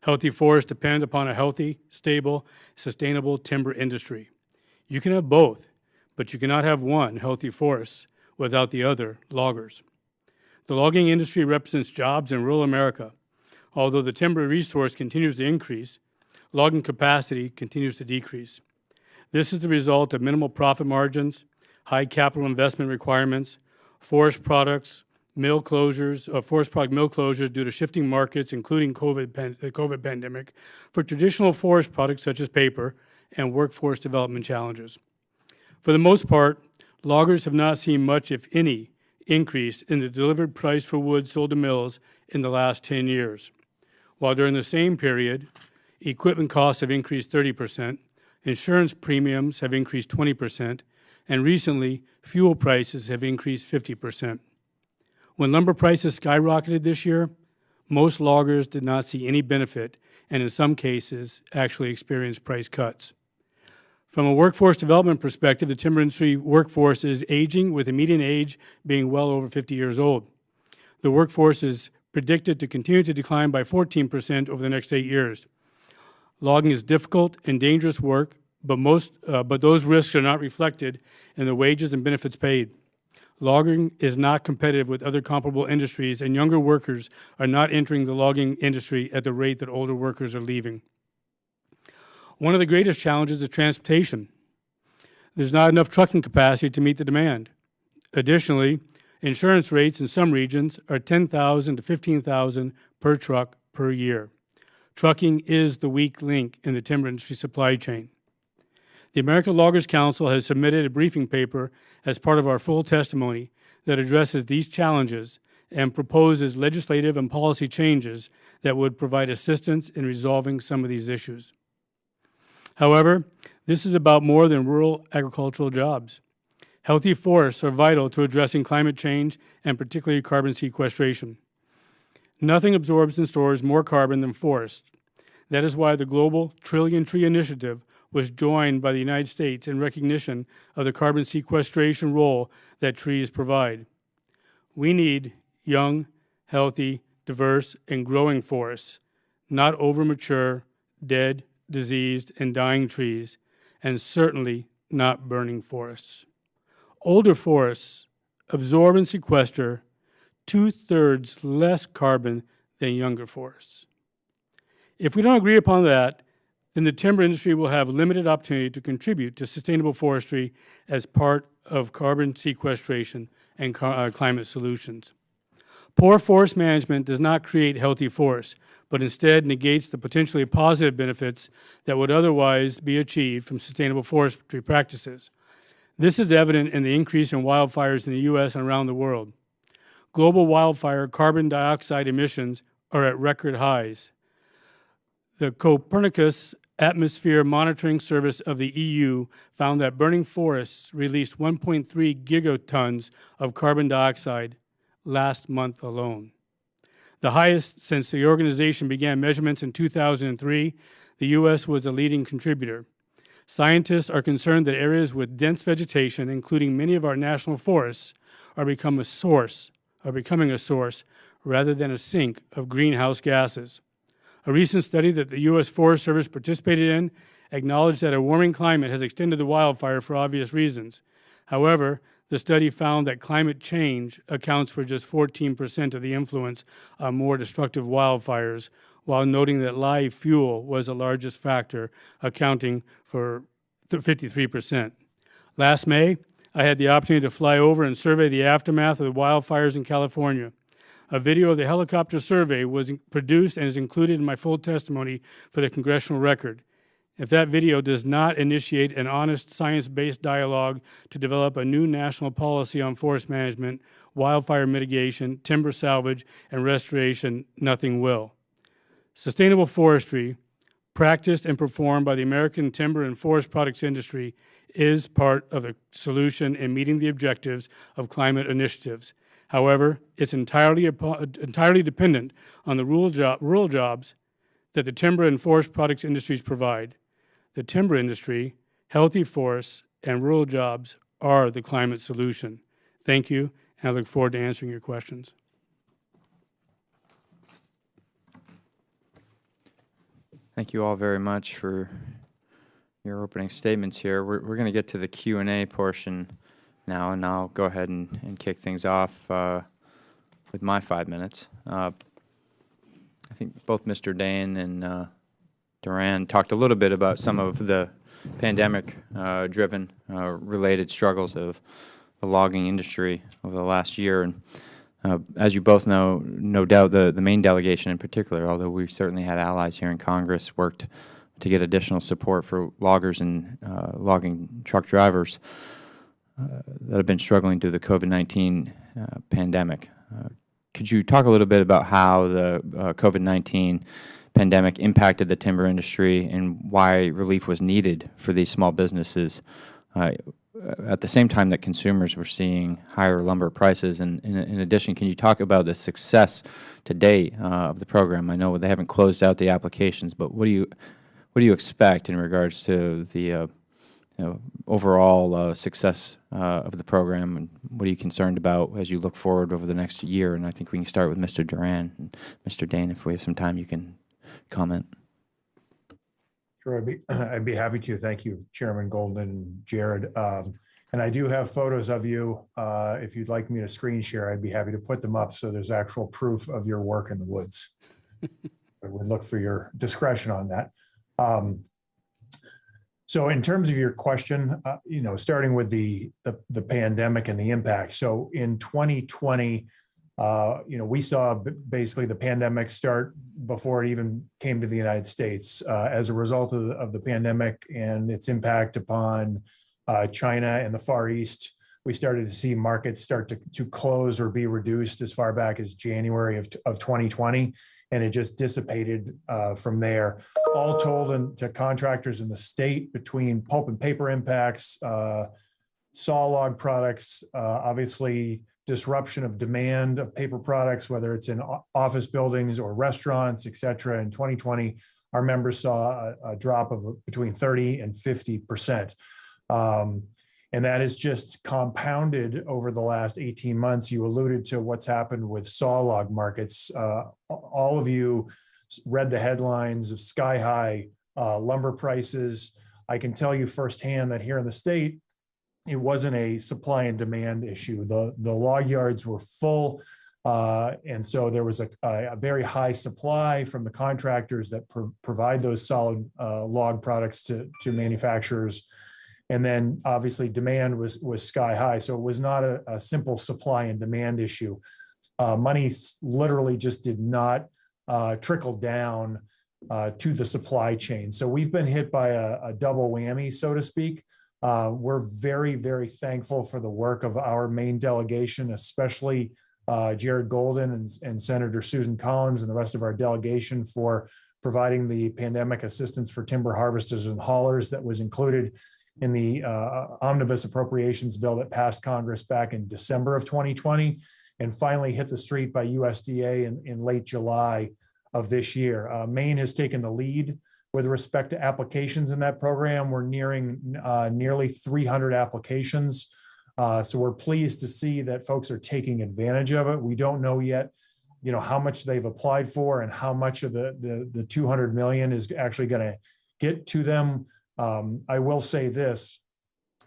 Healthy forests depend upon a healthy, stable, sustainable timber industry. You can have both, but you cannot have one, healthy forest, without the other, loggers. The logging industry represents jobs in rural America. Although the timber resource continues to increase, logging capacity continues to decrease. This is the result of minimal profit margins, high capital investment requirements, forest product mill closures due to shifting markets, including the COVID pandemic, for traditional forest products such as paper, and workforce development challenges. For the most part, loggers have not seen much, if any, increase in the delivered price for wood sold to mills in the last 10 years. While during the same period, equipment costs have increased 30%, insurance premiums have increased 20%, and recently, fuel prices have increased 50%. When lumber prices skyrocketed this year, most loggers did not see any benefit, and in some cases, actually experienced price cuts. From a workforce development perspective, the timber industry workforce is aging, with the median age being well over 50 years old. The workforce is predicted to continue to decline by 14% over the next 8 years. Logging is difficult and dangerous work, but those risks are not reflected in the wages and benefits paid. Logging is not competitive with other comparable industries, and younger workers are not entering the logging industry at the rate that older workers are leaving. One of the greatest challenges is transportation. There's not enough trucking capacity to meet the demand. Additionally, insurance rates in some regions are $10,000 to $15,000 per truck per year. Trucking is the weak link in the timber industry supply chain. The American Loggers Council has submitted a briefing paper as part of our full testimony that addresses these challenges and proposes legislative and policy changes that would provide assistance in resolving some of these issues. However, this is about more than rural agricultural jobs. Healthy forests are vital to addressing climate change and particularly carbon sequestration. Nothing absorbs and stores more carbon than forests. That is why the global Trillion Tree Initiative was joined by the United States in recognition of the carbon sequestration role that trees provide. We need young, healthy, diverse, and growing forests, not overmature, dead, diseased, and dying trees, and certainly not burning forests. Older forests absorb and sequester 2/3 less carbon than younger forests. If we don't agree upon that, then the timber industry will have limited opportunity to contribute to sustainable forestry as part of carbon sequestration and climate solutions. Poor forest management does not create healthy forests, but instead negates the potentially positive benefits that would otherwise be achieved from sustainable forestry practices. This is evident in the increase in wildfires in the U.S. and around the world. Global wildfire carbon dioxide emissions are at record highs. The Copernicus Atmosphere Monitoring Service of the EU found that burning forests released 1.3 gigatons of carbon dioxide last month alone. The highest since the organization began measurements in 2003, the U.S. was a leading contributor. Scientists are concerned that areas with dense vegetation, including many of our national forests, are becoming a source rather than a sink of greenhouse gases. A recent study that the U.S. Forest Service participated in acknowledged that a warming climate has extended the wildfire for obvious reasons. However, the study found that climate change accounts for just 14% of the influence on more destructive wildfires, while noting that live fuel was the largest factor, accounting for 53%. Last May, I had the opportunity to fly over and survey the aftermath of the wildfires in California. A video of the helicopter survey was produced and is included in my full testimony for the congressional record. If that video does not initiate an honest, science-based dialogue to develop a new national policy on forest management, wildfire mitigation, timber salvage, and restoration, nothing will. Sustainable forestry, practiced and performed by the American timber and forest products industry, is part of the solution in meeting the objectives of climate initiatives. However, it's entirely dependent on the rural jobs that the timber and forest products industries provide. The timber industry, healthy forests, and rural jobs are the climate solution. Thank you, and I look forward to answering your questions. Thank you all very much for your opening statements here. We're going to get to the Q&A portion now, and I'll go ahead and kick things off with my 5 minutes. I think both Mr. Dane and Duran talked a little bit about some of the pandemic-driven related struggles of the logging industry over the last year. And as you both know, no doubt the Maine delegation in particular, although we've certainly had allies here in Congress, worked to get additional support for loggers and logging truck drivers that have been struggling through the COVID-19 pandemic. Could you talk a little bit about how the COVID-19 pandemic impacted the timber industry and why relief was needed for these small businesses at the same time that consumers were seeing higher lumber prices? And in addition, can you talk about the success to date of the program? I know they haven't closed out the applications, but what do you expect in regards to the overall success of the program, and what are you concerned about as you look forward over the next year? And I think we can start with Mr. Duran. And Mr. Dane, if we have some time, you can comment. Sure, I'd be happy to. Thank you, Chairman Golden and Jared. And I do have photos of you. If you'd like me to screen share, I'd be happy to put them up so there's actual proof of your work in the woods. I would look for your discretion on that. So in terms of your question, starting with the pandemic and the impact. So in 2020, we saw basically the pandemic start before it even came to the United States. As a result of the pandemic and its impact upon China and the Far East, we started to see markets start to close or be reduced as far back as January of 2020. And it just dissipated from there. All told to contractors in the state, between pulp and paper impacts, saw log products, obviously disruption of demand of paper products, whether it's in office buildings or restaurants, et cetera. In 2020, our members saw a drop of between 30 and 50%. And that is just compounded over the last 18 months. You alluded to what's happened with saw log markets. All of you read the headlines of sky high lumber prices. I can tell you firsthand that here in the state, it wasn't a supply and demand issue. The log yards were full. And so there was a very high supply from the contractors that provide those solid log products to manufacturers. And then obviously demand was sky high. So it was not a simple supply and demand issue. Money literally just did not trickle down to the supply chain. So we've been hit by a double whammy, so to speak. We're very, very thankful for the work of our main delegation, especially Jared Golden and Senator Susan Collins and the rest of our delegation for providing the pandemic assistance for timber harvesters and haulers that was included in the omnibus appropriations bill that passed Congress back in December of 2020 and finally hit the street by USDA in late July of this year. Maine has taken the lead with respect to applications in that program. We're nearing nearly 300 applications. So we're pleased to see that folks are taking advantage of it. We don't know yet, how much they've applied for and how much of the 200 million is actually going to get to them. I will say this,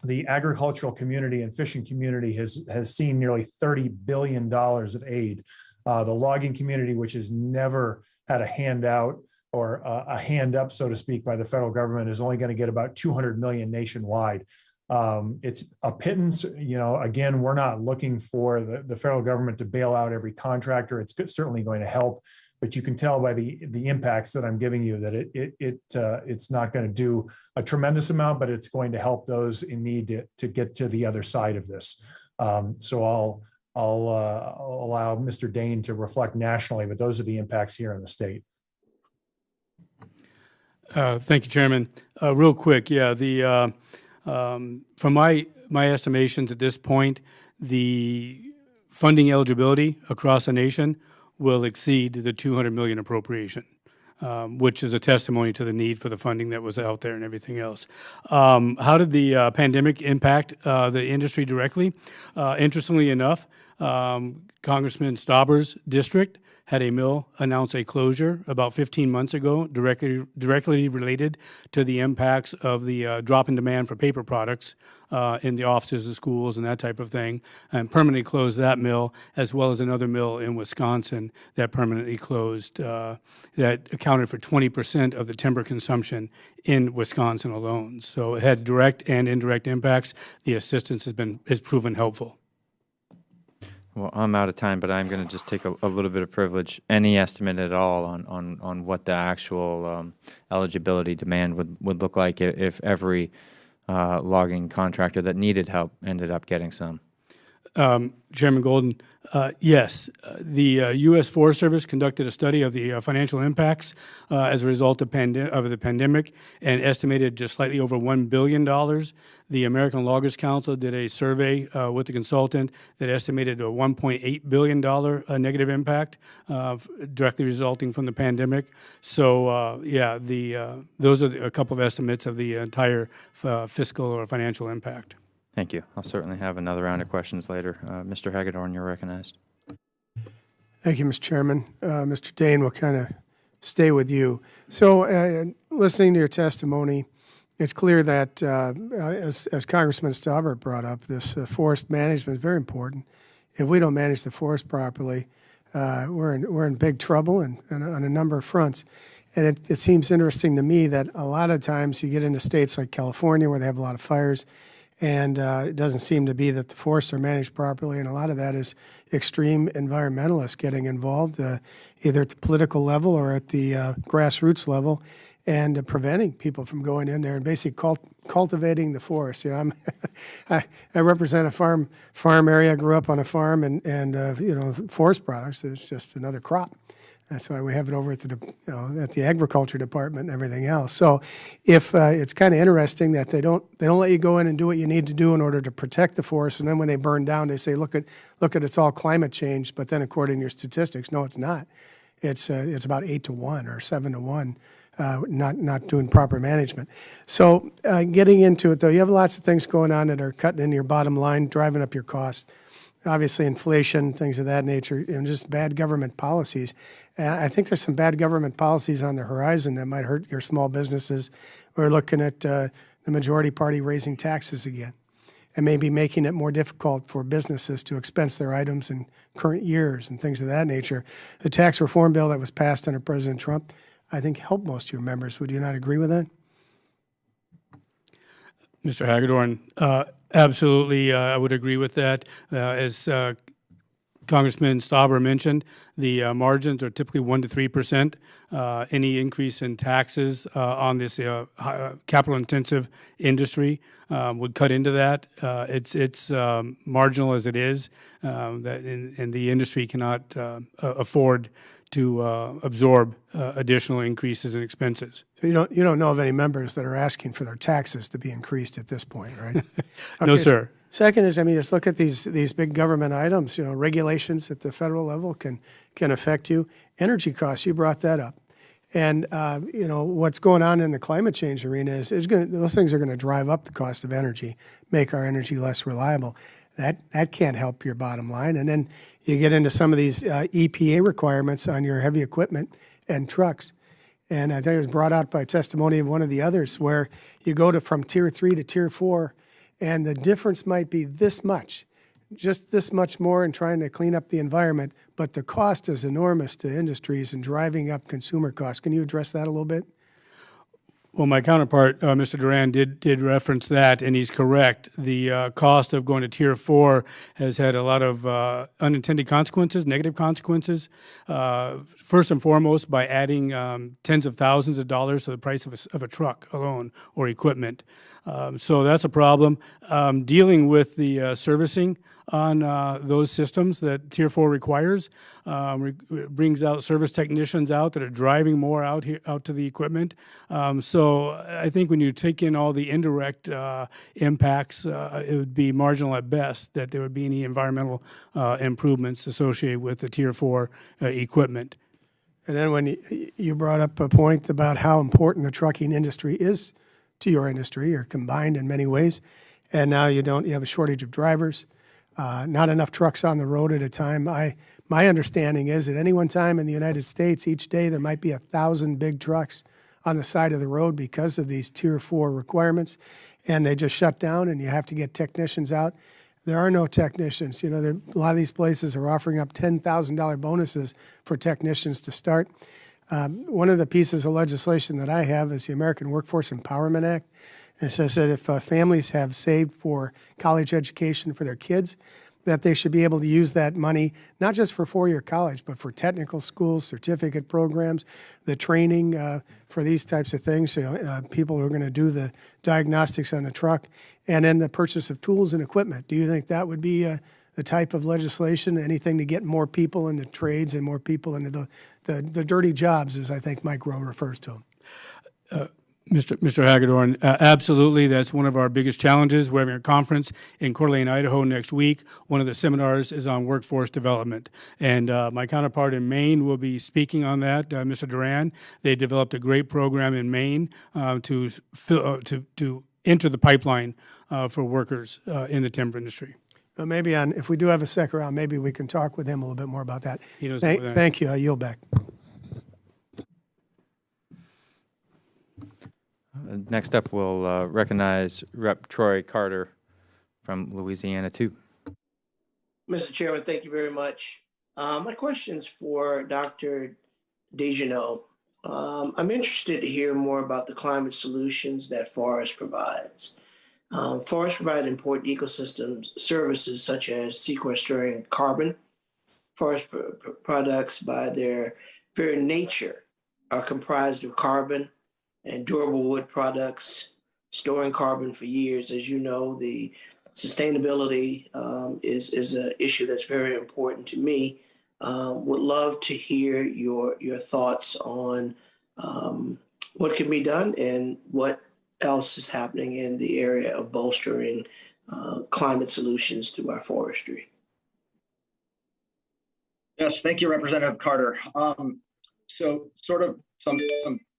the agricultural community and fishing community has seen nearly $30 billion of aid. The logging community, which has never had a handout or a hand up, so to speak, by the federal government, is only going to get about 200 million nationwide. It's a pittance. Again, we're not looking for the federal government to bail out every contractor. It's certainly going to help. But you can tell by the impacts that I'm giving you that it's not going to do a tremendous amount, but it's going to help those in need to get to the other side of this. So I'll allow Mr. Dane to reflect nationally, but those are the impacts here in the state. Thank you, Chairman. Real quick, from my estimations at this point, the funding eligibility across the nation will exceed the 200 million appropriation, which is a testimony to the need for the funding that was out there and everything else. How did the pandemic impact the industry directly? Interestingly enough, Congressman Stauber's district had a mill announce a closure about 15 months ago, directly related to the impacts of the drop in demand for paper products in the offices, the schools, and that type of thing, and permanently closed that mill, as well as another mill in Wisconsin that permanently closed, that accounted for 20% of the timber consumption in Wisconsin alone. So it had direct and indirect impacts. The assistance has proven helpful. Well, I'm out of time, but I'm going to just take a little bit of privilege. Any estimate at all on what the actual eligibility demand would look like if every logging contractor that needed help ended up getting some? Chairman Golden, yes, the U.S. Forest Service conducted a study of the financial impacts as a result of the pandemic and estimated just slightly over $1 billion. The American Loggers Council did a survey with the consultant that estimated a $1.8 billion negative impact directly resulting from the pandemic. So, yeah, those are a couple of estimates of the entire fiscal or financial impact. Thank you. I'll certainly have another round of questions later. Mr. Hagedorn, you're recognized. Thank you, Mr. Chairman. Mr. Dane, we'll kind of stay with you. So listening to your testimony, it's clear that, as Congressman Stauber brought up, this forest management is very important. If we don't manage the forest properly, we're in big trouble and on a number of fronts. And it seems interesting to me that a lot of times you get into states like California where they have a lot of fires, and it doesn't seem to be that the forests are managed properly, and a lot of that is extreme environmentalists getting involved, either at the political level or at the grassroots level, and preventing people from going in there and basically cultivating the forest. You know, I represent a farm area. I grew up on a farm, and you know, forest products is just another crop. That's why we have it over at the agriculture department and everything else. So, if it's kind of interesting that they don't let you go in and do what you need to do in order to protect the forest, and then when they burn down, they say, look at it's all climate change. But then, according to your statistics, no, it's not. It's about 8 to 1 or 7 to 1. Not doing proper management. So, getting into it though, you have lots of things going on that are cutting into your bottom line, driving up your costs. Obviously, inflation, things of that nature, and just bad government policies. I think there's some bad government policies on the horizon that might hurt your small businesses. We're looking at the majority party raising taxes again and maybe making it more difficult for businesses to expense their items in current years and things of that nature. The tax reform bill that was passed under President Trump, I think, helped most of your members. Would you not agree with that? Mr. Hagedorn, absolutely, I would agree with that. As Congressman Stauber mentioned, the margins are typically 1 to 3%. Any increase in taxes on this capital-intensive industry would cut into that. It's marginal as it is, and the industry cannot afford to absorb additional increases in expenses. So you don't know of any members that are asking for their taxes to be increased at this point, right? Okay, No, sir. Second is, I mean, just look at these big government items. You know, regulations at the federal level can affect you. Energy costs, you brought that up, and you know what's going on in the climate change arena is those things are going to drive up the cost of energy, make our energy less reliable. That can't help your bottom line. And then you get into some of these EPA requirements on your heavy equipment and trucks. And I think it was brought out by testimony of one of the others where you go from Tier 3 to Tier 4, and the difference might be this much, just this much more in trying to clean up the environment, but the cost is enormous to industries and driving up consumer costs. Can you address that a little bit? Well, my counterpart, Mr. Duran, did reference that, and he's correct. The cost of going to Tier 4 has had a lot of unintended consequences, negative consequences. First and foremost, by adding tens of thousands of dollars to the price of a truck alone or equipment. So that's a problem. Dealing with the servicing on those systems that Tier 4 requires brings out service technicians out that are driving more out to the equipment. So I think when you take in all the indirect impacts, it would be marginal at best that there would be any environmental improvements associated with the Tier 4 equipment. And then when you brought up a point about how important the trucking industry is to your industry, or combined in many ways, and now you have a shortage of drivers. Not enough trucks on the road at a time. My understanding is at any one time in the United States, each day there might be 1,000 big trucks on the side of the road because of these Tier 4 requirements, and they just shut down, and you have to get technicians out. There are no technicians. You know, a lot of these places are offering up $10,000 bonuses for technicians to start. One of the pieces of legislation that I have is the American Workforce Empowerment Act. It says that if families have saved for college education for their kids, that they should be able to use that money, not just for four-year college, but for technical schools, certificate programs, the training for these types of things, people who are going to do the diagnostics on the truck, and then the purchase of tools and equipment. Do you think that would be the type of legislation, anything to get more people into trades and more people into the dirty jobs, as I think Mike Rowe refers to them. Mr. Hagedorn, absolutely. That's one of our biggest challenges. We're having a conference in Coeur d'Alene, Idaho next week. One of the seminars is on workforce development. And my counterpart in Maine will be speaking on that, Mr. Duran. They developed a great program in Maine to enter the pipeline for workers in the timber industry. But maybe if we do have a second round, maybe we can talk with him a little bit more about that. He knows Thank you. I yield back. Next up, we'll recognize Rep. Troy Carter from Louisiana 2. Mr. Chairman, thank you very much. My question's for Dr. Daigneault. I'm interested to hear more about the climate solutions that forest provides. Forests provide important ecosystem services such as sequestering carbon. Forest products, by their very nature, are comprised of carbon and durable wood products, storing carbon for years. As you know, the sustainability is an issue that's very important to me. Would love to hear your thoughts on what can be done and what else is happening in the area of bolstering climate solutions through our forestry. Yes, thank you, Representative Carter. So some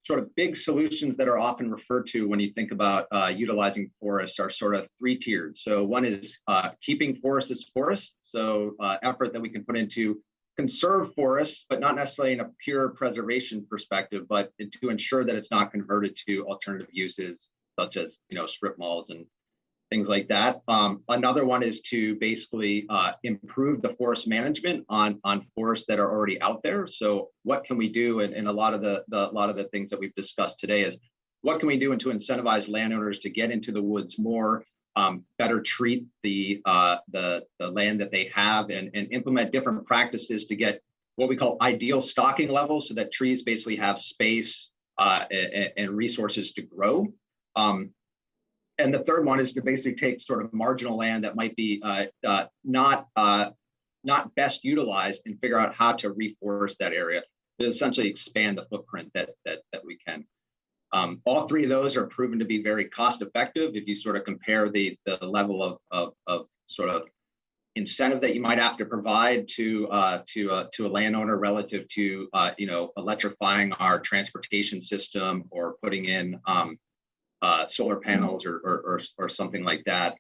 sort of big solutions that are often referred to when you think about utilizing forests are sort of three-tiered. So one is keeping forests as forests. So effort that we can put into conserve forests, but not necessarily in a pure preservation perspective, but to ensure that it's not converted to alternative uses, such as strip malls and things like that. Another one is to basically improve the forest management on forests that are already out there. So what can we do? And a lot of the things that we've discussed today is what can we do to incentivize landowners to get into the woods more, better treat the land that they have, and implement different practices to get what we call ideal stocking levels, so that trees basically have space and resources to grow. And the third one is to basically take sort of marginal land that might be not best utilized and figure out how to reforest that area to essentially expand the footprint that we can. All three of those are proven to be very cost effective. If you sort of compare the level of sort of incentive that you might have to provide to a landowner relative to electrifying our transportation system or putting in solar panels or something like that.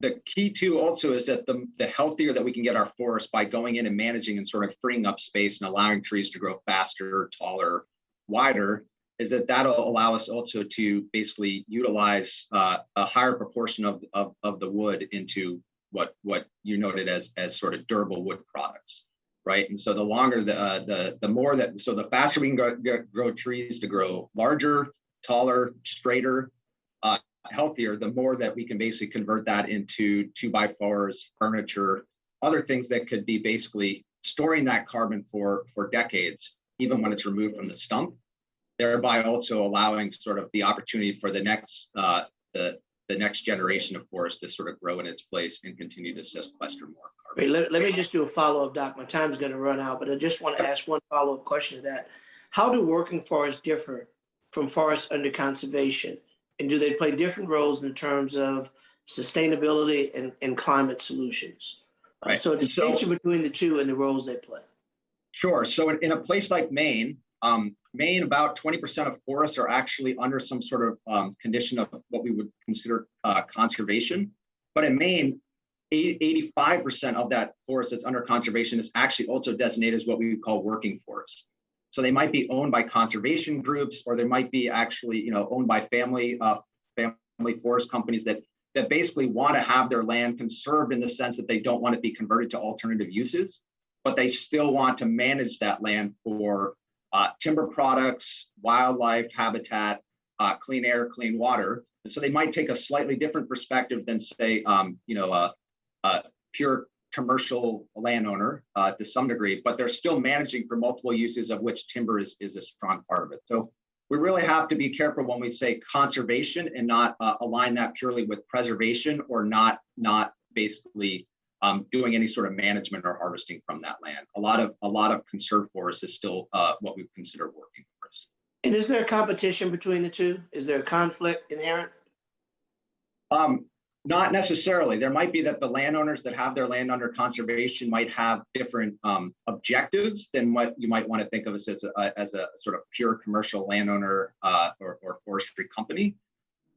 The key too also is that the healthier that we can get our forests by going in and managing and sort of freeing up space and allowing trees to grow faster, taller, wider, is that'll allow us also to basically utilize a higher proportion of the wood into what you noted as sort of durable wood products. Right. And so the longer the faster we can grow trees to grow larger, taller, straighter, healthier, the more that we can basically convert that into 2x4s, furniture, other things that could be basically storing that carbon for decades, even when it's removed from the stump, thereby also allowing sort of the opportunity for the next generation of forest to sort of grow in its place and continue to sequester more carbon. Wait, let me just do a follow-up, Doc. My time's going to run out, but I just want to ask one follow-up question to that. How do working forests differ from forests under conservation? And do they play different roles in terms of sustainability and climate solutions? Right. So a distinction between the two and the roles they play. Sure. So in a place like Maine, about 20% of forests are actually under some sort of condition of what we would consider conservation. But in Maine, 85% of that forest that's under conservation is actually also designated as what we would call working forests. So they might be owned by conservation groups, or they might be actually, owned by family forest companies that basically want to have their land conserved in the sense that they don't want it to be converted to alternative uses, but they still want to manage that land for timber products, wildlife habitat, clean air, clean water. And so they might take a slightly different perspective than, say, a pure commercial landowner to some degree, but they're still managing for multiple uses, of which timber is a strong part of it. So we really have to be careful when we say conservation and not align that purely with preservation, or not basically doing any sort of management or harvesting from that land. A lot of conserved forest is still what we consider working forest. And is there a competition between the two? Is there a conflict inherent? Not necessarily. There might be that the landowners that have their land under conservation might have different objectives than what you might want to think of as a sort of pure commercial landowner or forestry company.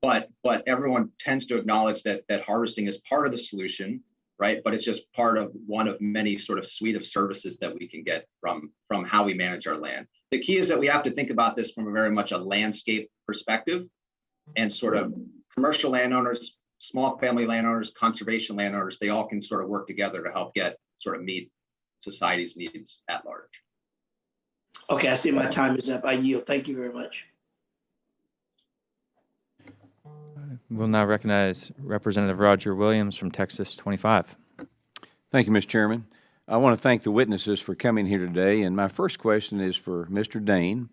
But everyone tends to acknowledge that harvesting is part of the solution, right? But it's just part of one of many sort of suite of services that we can get from how we manage our land. The key is that we have to think about this from a very much a landscape perspective, and sort of commercial landowners, small family landowners, conservation landowners, they all can sort of work together to help meet society's needs at large. Okay, I see my time is up. I yield. Thank you very much. We'll now recognize Representative Roger Williams from Texas 25. Thank you, Mr. Chairman. I want to thank the witnesses for coming here today, and my first question is for Mr. Dane.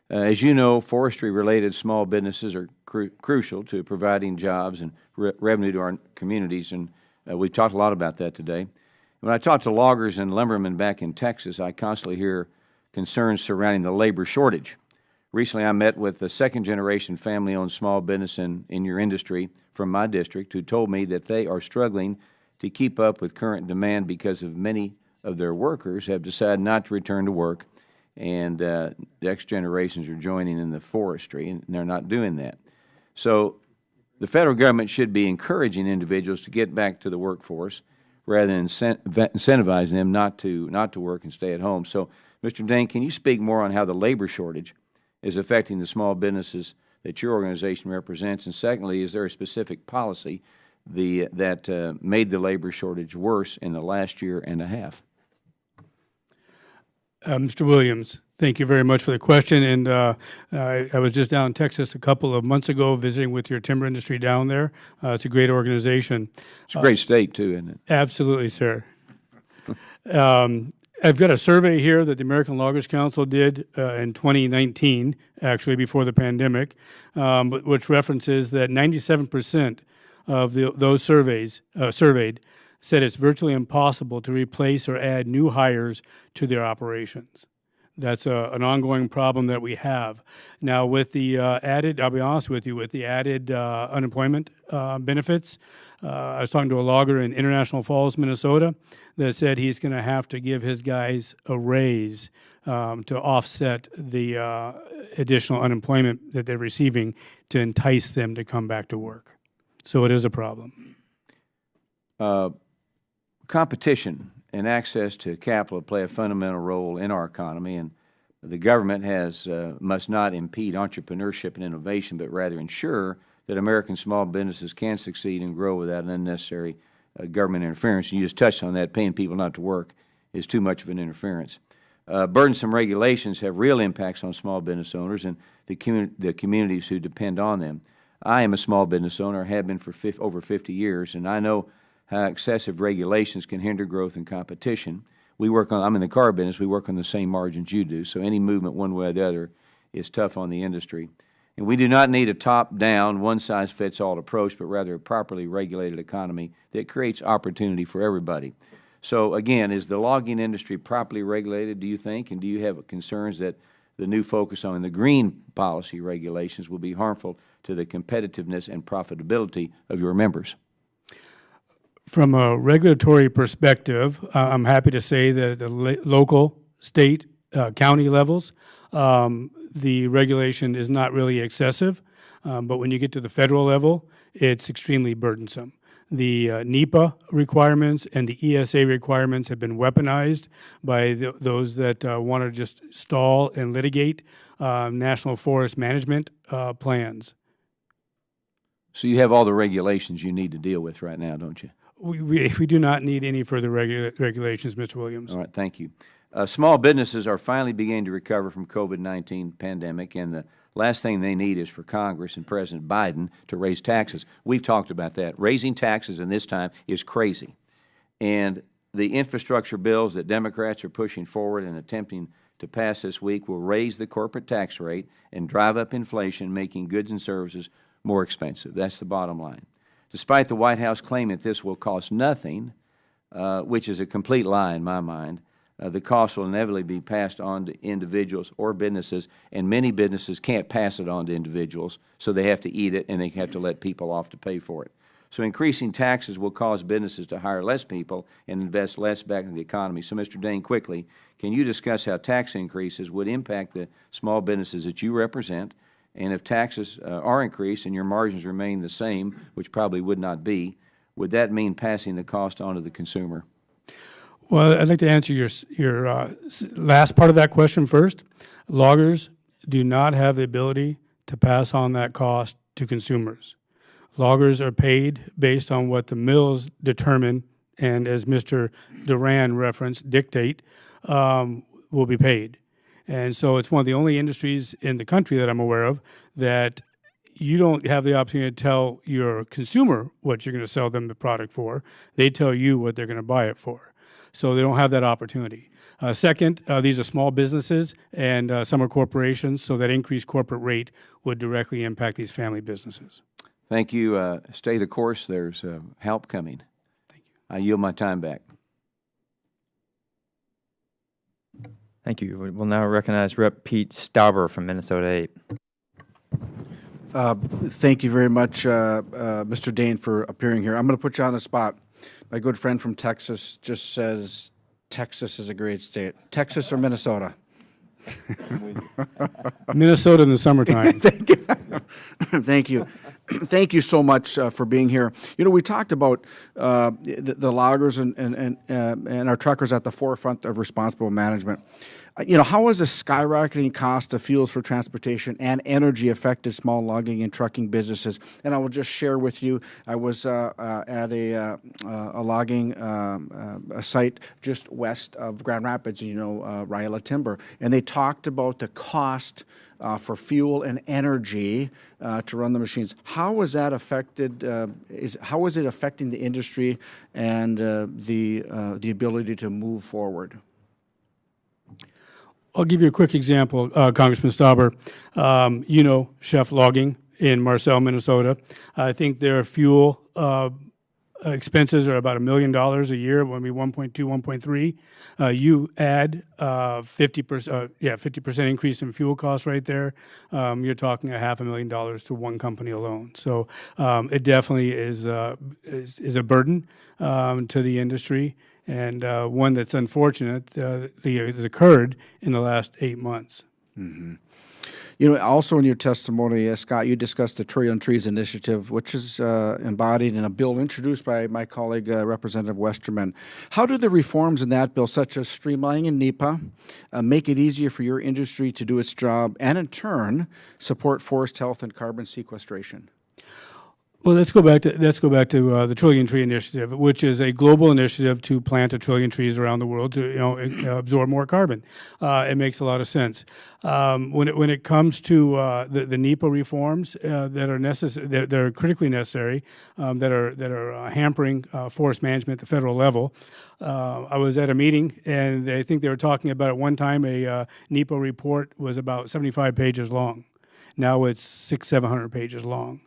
As you know, forestry-related small businesses are crucial to providing jobs and revenue to our communities, and we've talked a lot about that today. When I talk to loggers and lumbermen back in Texas, I constantly hear concerns surrounding the labor shortage. Recently, I met with a second-generation family-owned small business in your industry from my district who told me that they are struggling to keep up with current demand because of many of their workers have decided not to return to work, and the next generations are joining in the forestry, and they're not doing that. So the federal government should be encouraging individuals to get back to the workforce rather than incentivizing them not to work and stay at home. So, Mr. Dane, can you speak more on how the labor shortage is affecting the small businesses that your organization represents? And secondly, is there a specific policy that made the labor shortage worse in the last year and a half? Mr. Williams, thank you very much for the question. And I was just down in Texas a couple of months ago visiting with your timber industry down there. It's a great organization. It's a great state, too, isn't it? Absolutely, sir. I've got a survey here that the American Loggers Council did in 2019, actually before the pandemic, which references that 97% of those surveyed said it's virtually impossible to replace or add new hires to their operations. That's an ongoing problem that we have. Now, with the added, I'll be honest with you, with the added unemployment benefits, I was talking to a logger in International Falls, Minnesota, that said he's going to have to give his guys a raise to offset the additional unemployment that they're receiving to entice them to come back to work. So it is a problem. Competition and access to capital play a fundamental role in our economy, and the government must not impede entrepreneurship and innovation, but rather ensure that American small businesses can succeed and grow without unnecessary government interference. And you just touched on that. Paying people not to work is too much of an interference. Burdensome regulations have real impacts on small business owners and the communities who depend on them. I am a small business owner, have been for over 50 years, and I know how excessive regulations can hinder growth and competition. I'm in the car business, we work on the same margins you do, so any movement one way or the other is tough on the industry. And we do not need a top-down, one-size-fits-all approach, but rather a properly regulated economy that creates opportunity for everybody. So again, is the logging industry properly regulated, do you think, and do you have concerns that the new focus on the green policy regulations will be harmful to the competitiveness and profitability of your members? From a regulatory perspective, I'm happy to say that at the local, state, county levels, the regulation is not really excessive, but when you get to the federal level, it's extremely burdensome. The NEPA requirements and the ESA requirements have been weaponized by those that want to just stall and litigate national forest management plans. So you have all the regulations you need to deal with right now, don't you? We do not need any further regulations, Mr. Williams. All right, thank you. Small businesses are finally beginning to recover from COVID-19 pandemic, and the last thing they need is for Congress and President Biden to raise taxes. We've talked about that. Raising taxes in this time is crazy. And the infrastructure bills that Democrats are pushing forward and attempting to pass this week will raise the corporate tax rate and drive up inflation, making goods and services more expensive. That's the bottom line. Despite the White House claiming that this will cost nothing, which is a complete lie in my mind, the cost will inevitably be passed on to individuals or businesses, and many businesses can't pass it on to individuals, so they have to eat it and they have to let people off to pay for it. So increasing taxes will cause businesses to hire less people and invest less back in the economy. So, Mr. Dane, quickly, can you discuss how tax increases would impact the small businesses that you represent? And if taxes are increased and your margins remain the same, which probably would not be, would that mean passing the cost on to the consumer? Well, I'd like to answer your last part of that question first. Loggers do not have the ability to pass on that cost to consumers. Loggers are paid based on what the mills determine, and as Mr. Duran referenced, dictate, will be paid. And so it's one of the only industries in the country that I'm aware of that you don't have the opportunity to tell your consumer what you're going to sell them the product for. They tell you what they're going to buy it for. So they don't have that opportunity. Second, these are small businesses and some are corporations, so that increased corporate rate would directly impact these family businesses. Thank you. Stay the course. There's help coming. Thank you. I yield my time back. Thank you. We'll now recognize Rep. Pete Stauber from Minnesota 8. Thank you very much, Mr. Dane, for appearing here. I'm going to put you on the spot. My good friend from Texas just says Texas is a great state. Texas or Minnesota? Minnesota in the summertime. Thank you. Thank you. Thank you so much for being here. You know, we talked about the loggers and our truckers at the forefront of responsible management. You know, how has the skyrocketing cost of fuels for transportation and energy affected small logging and trucking businesses? And I will just share with you, I was at a logging a site just west of Grand Rapids, you know, Ryla Timber, and they talked about the cost for fuel and energy to run the machines. How is that affected? How is it affecting the industry and the ability to move forward? I'll give you a quick example, Congressman Stauber. You know Chef Logging in Marcel, Minnesota. I think their fuel expenses are about $1 million a year, maybe 1.2, 1.3. You add 50% increase in fuel costs right there. You're talking $500,000 to one company alone. So it definitely is a burden to the industry, and one that's unfortunate has occurred in the last 8 months. Mm-hmm. You know, also in your testimony, Scott, you discussed the Trillion Trees Initiative, which is embodied in a bill introduced by my colleague, Representative Westerman. How do the reforms in that bill, such as streamlining NEPA, make it easier for your industry to do its job, and in turn, support forest health and carbon sequestration? Well, let's go back to the Trillion Tree Initiative, which is a global initiative to plant 1 trillion trees around the world to absorb more carbon. It makes a lot of sense. When it comes to the NEPA reforms that are necessary, that are critically necessary, that are hampering forest management at the federal level. I was at a meeting, and I think they were talking about at one time a NEPA report was about 75 pages long. Now it's 600-700 pages long.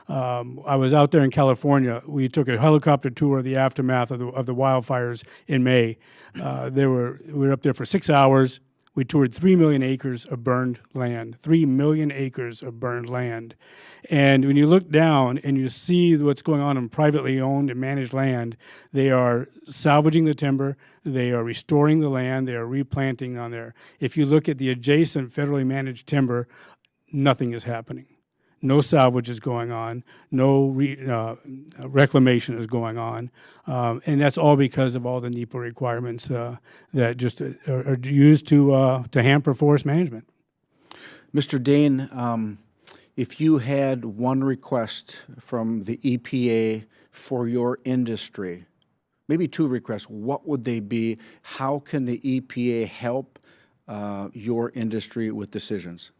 I was out there in California. We took a helicopter tour of the aftermath of the wildfires in May. We were up there for 6 hours. We toured 3 million acres of burned land, 3 million acres of burned land. And when you look down and you see what's going on in privately owned and managed land, they are salvaging the timber, they are restoring the land, they are replanting on there. If you look at the adjacent federally managed timber, nothing is happening. No salvage is going on, no reclamation is going on, and that's all because of all the NEPA requirements that just are used to hamper forest management. Mr. Dane, if you had one request from the EPA for your industry, maybe two requests, what would they be? How can the EPA help your industry with decisions?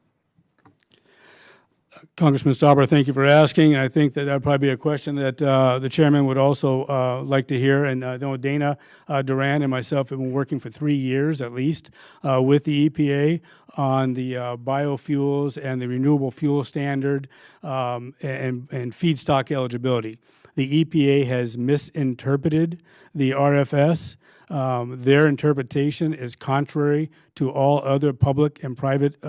Congressman Stauber, thank you for asking. I think that would probably be a question that the chairman would also like to hear. And I know Dana, Duran, and myself have been working for 3 years at least with the EPA on the biofuels and the renewable fuel standard and feedstock eligibility. The EPA has misinterpreted the RFS. Their interpretation is contrary to all other public and private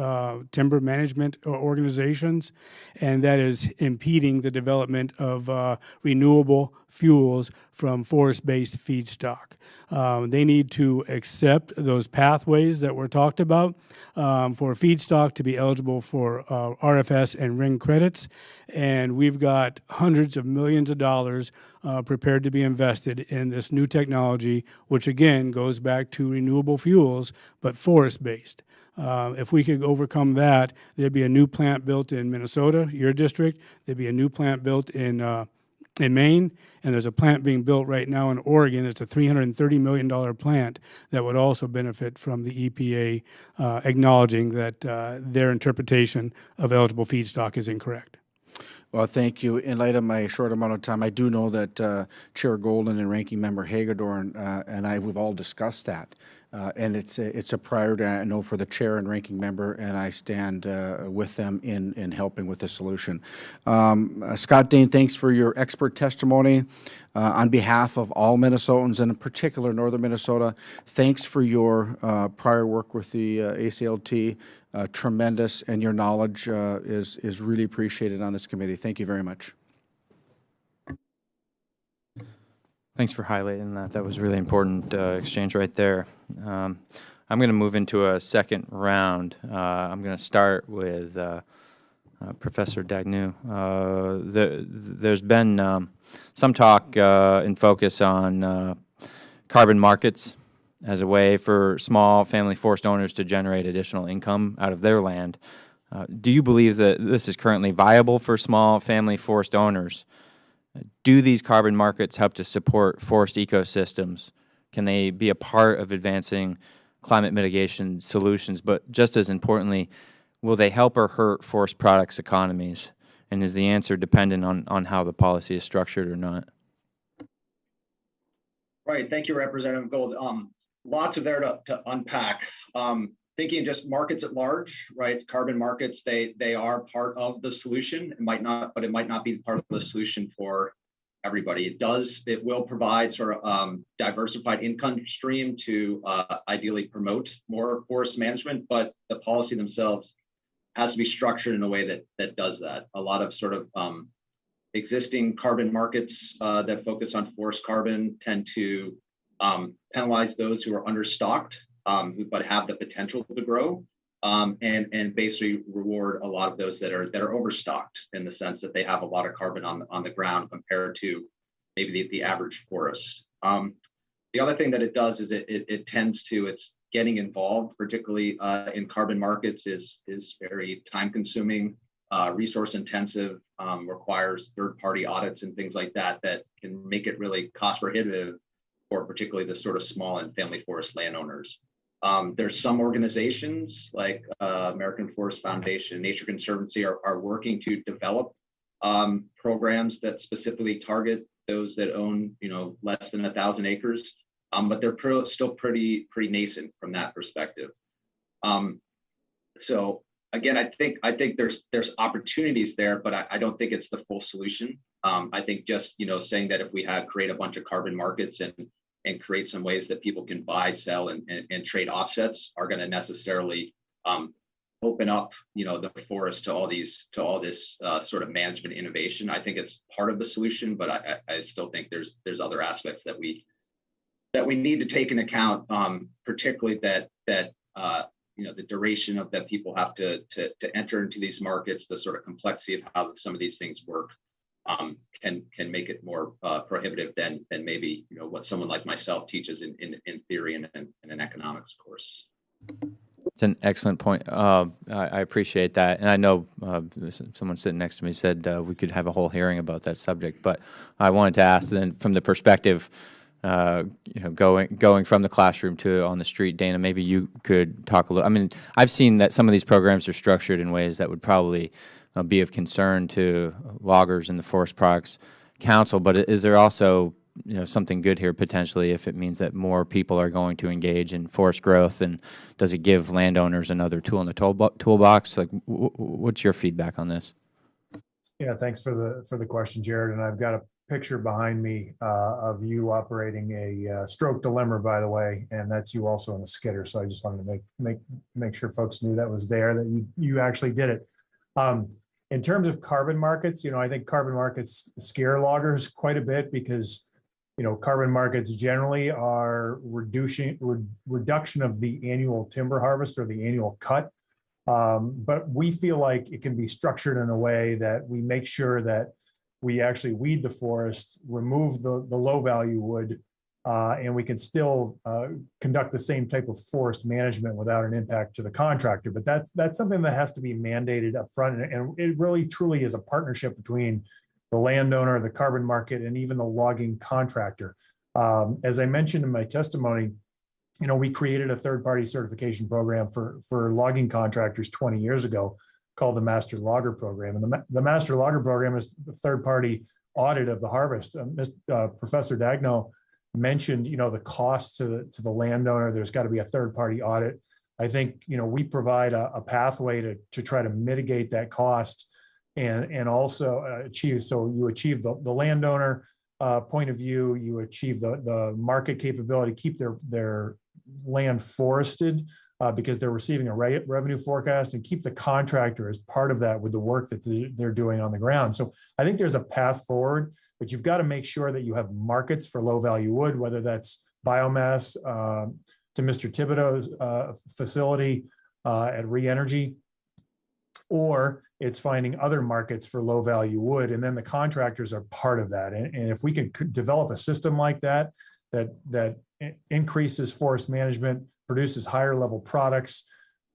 timber management organizations, and that is impeding the development of renewable fuels from forest-based feedstock. They need to accept those pathways that were talked about for feedstock to be eligible for RFS and RIN credits, and we've got hundreds of millions of dollars prepared to be invested in this new technology, which again goes back to renewable fuels, but forest-based. If we could overcome that, there'd be a new plant built in Minnesota, your district. There'd be a new plant built in Maine, and there's a plant being built right now in Oregon. It's a $330 million plant that would also benefit from the EPA acknowledging that their interpretation of eligible feedstock is incorrect. Well, thank you. In light of my short amount of time, I do know that Chair Golden and Ranking Member Hagedorn and I, we've all discussed that. And it's a priority, I know, for the chair and ranking member, and I stand with them in helping with the solution. Scott Dane, thanks for your expert testimony. On behalf of all Minnesotans, and in particular Northern Minnesota, thanks for your prior work with the ACLT. Tremendous, and your knowledge is really appreciated on this committee. Thank you very much. Thanks for highlighting that. That was a really important exchange right there. I'm going to move into a second round. I'm going to start with Professor Daigneault. There's been some talk and focus on carbon markets as a way for small family forest owners to generate additional income out of their land. Do you believe that this is currently viable for small family forest owners? Do these carbon markets help to support forest ecosystems? Can they be a part of advancing climate mitigation solutions? But just as importantly, will they help or hurt forest products economies? And is the answer dependent on how the policy is structured or not? Right. Thank you, Representative Gold. Lots of there to unpack. Thinking just markets at large, right? Carbon markets, they are part of the solution. It might not, but it might not be part of the solution for everybody. It will provide sort of diversified income stream to ideally promote more forest management, but the policy themselves has to be structured in a way that does that. A lot of sort of existing carbon markets that focus on forest carbon tend to penalize those who are understocked, but have the potential to grow, and basically reward a lot of those that are overstocked in the sense that they have a lot of carbon on the ground compared to maybe the average forest. The other thing that it does is it tends to, it's getting involved, particularly in carbon markets, is very time consuming, resource intensive, requires third-party audits and things like that can make it really cost prohibitive for particularly the sort of small and family forest landowners. There's some organizations like American Forest Foundation, Nature Conservancy are working to develop programs that specifically target those that own, less than 1,000 acres, but they're still pretty nascent from that perspective. So again, I think there's opportunities there, but I don't think it's the full solution. I think just saying that if we create a bunch of carbon markets and create some ways that people can buy, sell, and trade offsets are going to necessarily open up, the forest to all this sort of management innovation. I think it's part of the solution, but I still think there's other aspects that we need to take into account, particularly that the duration of that people have to enter into these markets, the sort of complexity of how some of these things work. Can make it more prohibitive than maybe what someone like myself teaches in theory and an economics course. It's an excellent point. I appreciate that, and I know someone sitting next to me said we could have a whole hearing about that subject. But I wanted to ask then, from the perspective, going from the classroom to on the street, Dana, maybe you could talk a little. I mean, I've seen that some of these programs are structured in ways that would probably be of concern to loggers and the Forest Products Council. But is there also something good here potentially if it means that more people are going to engage in forest growth, and does it give landowners another tool in the toolbox? Like, what's your feedback on this? Yeah, thanks for the question, Jared. And I've got a picture behind me of you operating a stroke dilemma, by the way, and that's you also on the skidder. So I just wanted to make sure folks knew that was there, that you actually did it. In terms of carbon markets, I think carbon markets scare loggers quite a bit because carbon markets generally are reduction of the annual timber harvest or the annual cut. But we feel like it can be structured in a way that we make sure that we actually weed the forest, remove the low value wood, and we can still conduct the same type of forest management without an impact to the contractor. But that's something that has to be mandated up front. And it really truly is a partnership between the landowner, the carbon market, and even the logging contractor. As I mentioned in my testimony, we created a third-party certification program for logging contractors 20 years ago called the Master Logger Program. And the Master Logger Program is the third-party audit of the harvest. Professor Daigneault mentioned, the cost to the landowner. There's got to be a third-party audit. I think, we provide a pathway to try to mitigate that cost and also achieve. So you achieve the landowner point of view, you achieve the market capability, keep their land forested because they're receiving a revenue forecast, and keep the contractor as part of that with the work that they're doing on the ground. So I think there's a path forward, but you've got to make sure that you have markets for low value wood, whether that's biomass to Mr. Thibodeau's facility at Re-Energy, or it's finding other markets for low value wood. And then the contractors are part of that. And if we can develop a system like that increases forest management, produces higher level products,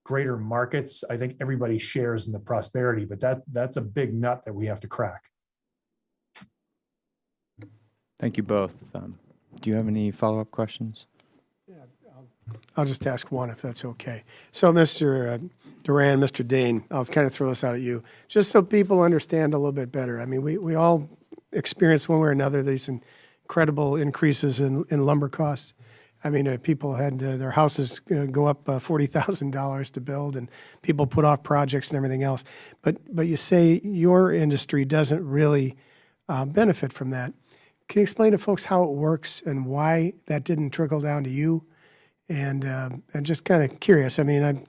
greater markets, I think everybody shares in the prosperity, but that's a big nut that we have to crack. Thank you both. Do you have any follow-up questions? Yeah, I'll just ask one if that's okay. So Mr. Duran, Mr. Dane, I'll kind of throw this out at you, just so people understand a little bit better. I mean, we all experience one way or another these incredible increases in lumber costs. I mean, people had their houses go up $40,000 to build, and people put off projects and everything else. But you say your industry doesn't really benefit from that. Can you explain to folks how it works and why that didn't trickle down to you? And just kind of curious. I mean,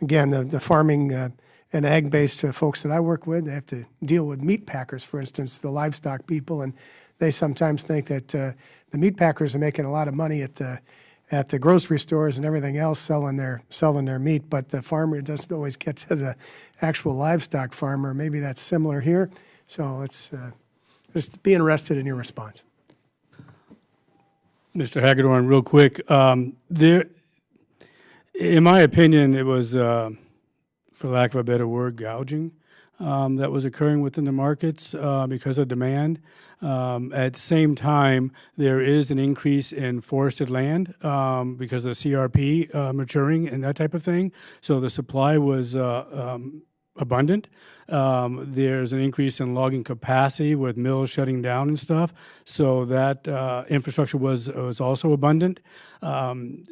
again, the farming and ag-based folks that I work with, they have to deal with meat packers, for instance, the livestock people, and they sometimes think that the meat packers are making a lot of money at the grocery stores and everything else, selling their meat, but the farmer doesn't always get to the actual livestock farmer. Maybe that's similar here. So it's just be interested in your response. Mr. Hagedorn, real quick, in my opinion, it was, for lack of a better word, gouging that was occurring within the markets because of demand. At the same time, there is an increase in forested land because of the CRP maturing and that type of thing. So the supply was abundant. There's an increase in logging capacity with mills shutting down and stuff. So that infrastructure was also abundant.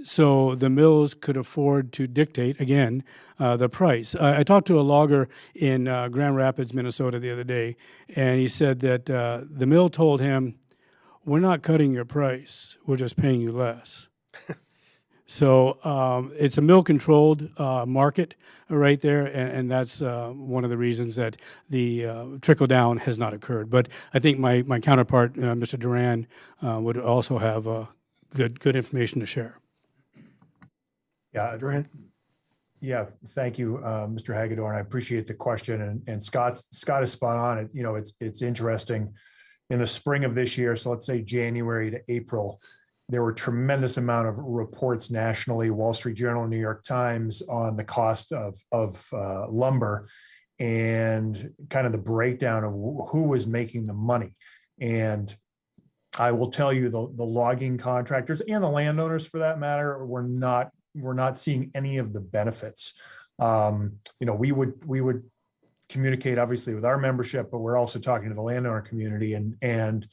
So the mills could afford to dictate, again, the price. I talked to a logger in Grand Rapids, Minnesota the other day, and he said that the mill told him, "We're not cutting your price, we're just paying you less." So it's a mill-controlled market right there, and that's one of the reasons that the trickle-down has not occurred. But I think my counterpart, Mr. Duran, would also have good information to share. Yeah, Duran? Yeah, thank you, Mr. Hagedorn. I appreciate the question, and Scott is spot on. It's interesting. In the spring of this year, so let's say January to April, there were tremendous amount of reports nationally, Wall Street Journal, New York Times, on the cost of lumber and kind of the breakdown of who was making the money. And I will tell you, the logging contractors and the landowners, for that matter, were not seeing any of the benefits. We would communicate obviously with our membership, but we're also talking to the landowner community. And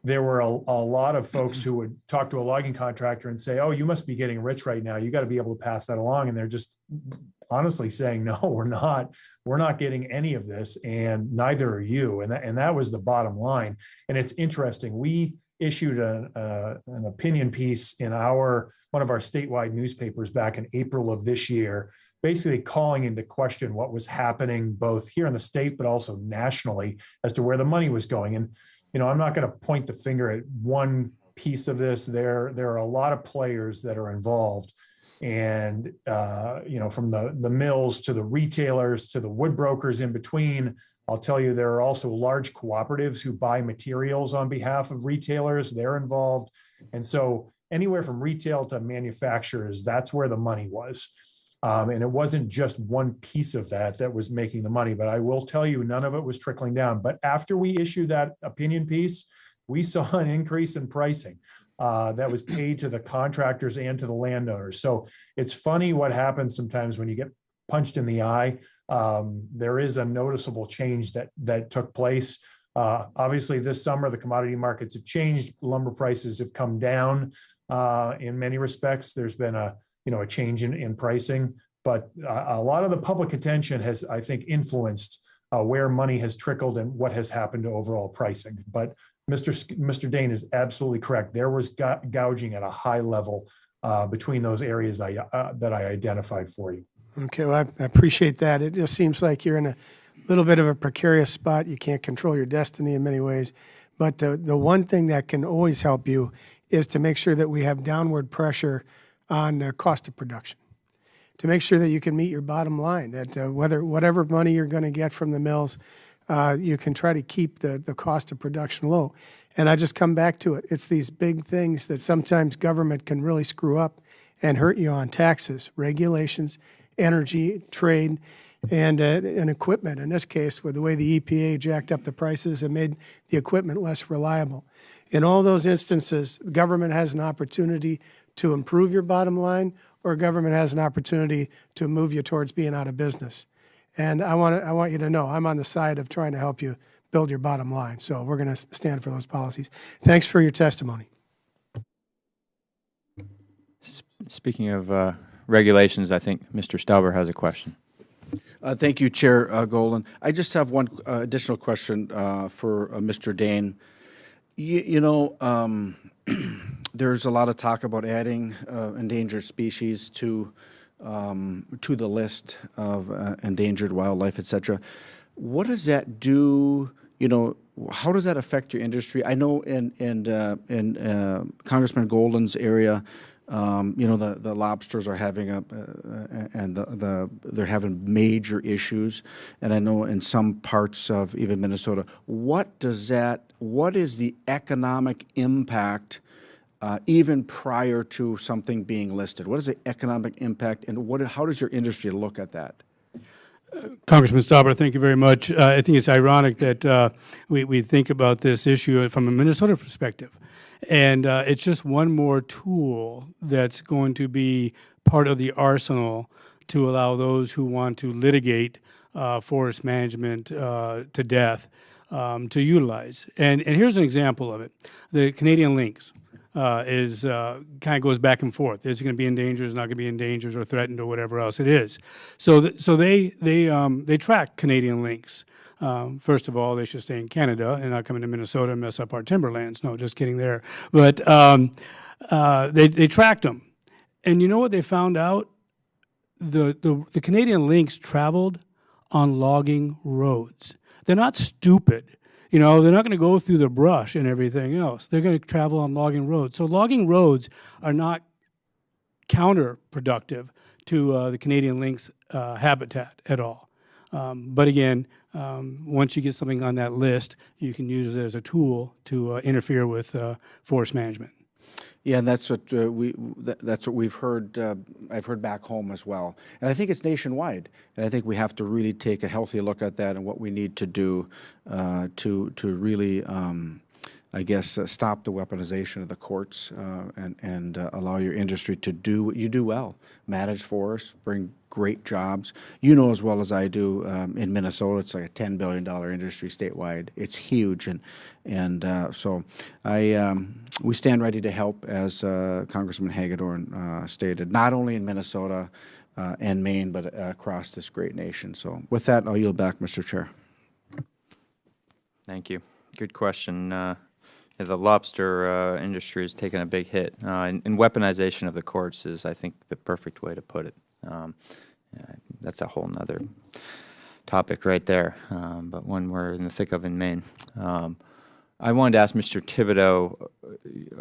there were a lot of folks who would talk to a logging contractor and say, oh, you must be getting rich right now. You got to be able to pass that along. And they're just honestly saying, no, we're not. We're not getting any of this, and neither are you. And that was the bottom line. And it's interesting. We issued an opinion piece in one of our statewide newspapers back in April of this year, basically calling into question what was happening both here in the state, but also nationally as to where the money was going. And, I'm not going to point the finger at one piece of this. There are a lot of players that are involved. And, from the mills to the retailers to the wood brokers in between, I'll tell you, there are also large cooperatives who buy materials on behalf of retailers. They're involved. And so anywhere from retail to manufacturers, that's where the money was. And it wasn't just one piece of that was making the money, but I will tell you, none of it was trickling down. But after we issued that opinion piece, we saw an increase in pricing that was paid to the contractors and to the landowners. So it's funny what happens sometimes when you get punched in the eye. There is a noticeable change that took place. Obviously, this summer, the commodity markets have changed. Lumber prices have come down in many respects. There's been a change in pricing, but a lot of the public attention has, I think, influenced where money has trickled and what has happened to overall pricing. But Mr. Dane is absolutely correct. There was gouging at a high level between those areas that I identified for you. Okay, well, I appreciate that. It just seems like you're in a little bit of a precarious spot. You can't control your destiny in many ways. But the one thing that can always help you is to make sure that we have downward pressure on the cost of production, to make sure that you can meet your bottom line, that whatever money you're going to get from the mills, you can try to keep the cost of production low. And I just come back to it. It's these big things that sometimes government can really screw up and hurt you on: taxes, regulations, energy, trade, and equipment. In this case, with the way the EPA jacked up the prices and made the equipment less reliable. In all those instances, government has an opportunity to improve your bottom line, or government has an opportunity to move you towards being out of business. And I want you to know I'm on the side of trying to help you build your bottom line. So we're going to stand for those policies. Thanks for your testimony. Speaking of regulations, I think Mr. Stauber has a question. Thank you, Chair Golden. I just have one additional question for Mr. Dane. There's a lot of talk about adding endangered species to the list of endangered wildlife, et cetera. What does that do? How does that affect your industry? I know in Congressman Golden's area, the lobsters are having they're having major issues, and I know in some parts of even Minnesota. What is the economic impact even prior to something being listed? What is the economic impact, and how does your industry look at that? Congressman Stauber, thank you very much. I think it's ironic that we think about this issue from a Minnesota perspective. And it's just one more tool that's going to be part of the arsenal to allow those who want to litigate forest management to death to utilize. And here's an example of it. The Canadian lynx is kind of goes back and forth. Is it going to be endangered? Is it not going to be endangered or threatened or whatever else it is? So they track Canadian lynx. First of all, they should stay in Canada and not come into Minnesota and mess up our timberlands. No, just kidding there. But they tracked them. And you know what they found out? The Canadian lynx traveled on logging roads. They're not stupid. They're not going to go through the brush and everything else. They're going to travel on logging roads. So logging roads are not counterproductive to the Canadian lynx habitat at all. But again, once you get something on that list, you can use it as a tool to interfere with forest management. Yeah, and that's what we've heard. I've heard back home as well, and I think it's nationwide. And I think we have to really take a healthy look at that and what we need to do to really I guess, stop the weaponization of the courts and allow your industry to do what you do well, manage forests, bring great jobs. You know as well as I do, in Minnesota, it's like a $10 billion industry statewide. It's huge, so we stand ready to help, as Congressman Hagedorn stated, not only in Minnesota and Maine, but across this great nation. So with that, I'll yield back, Mr. Chair. Thank you. Good question. The lobster industry has taken a big hit, and weaponization of the courts is, I think, the perfect way to put it. That's a whole nother topic right there, but one we're in the thick of in Maine. I wanted to ask Mr. Thibodeau,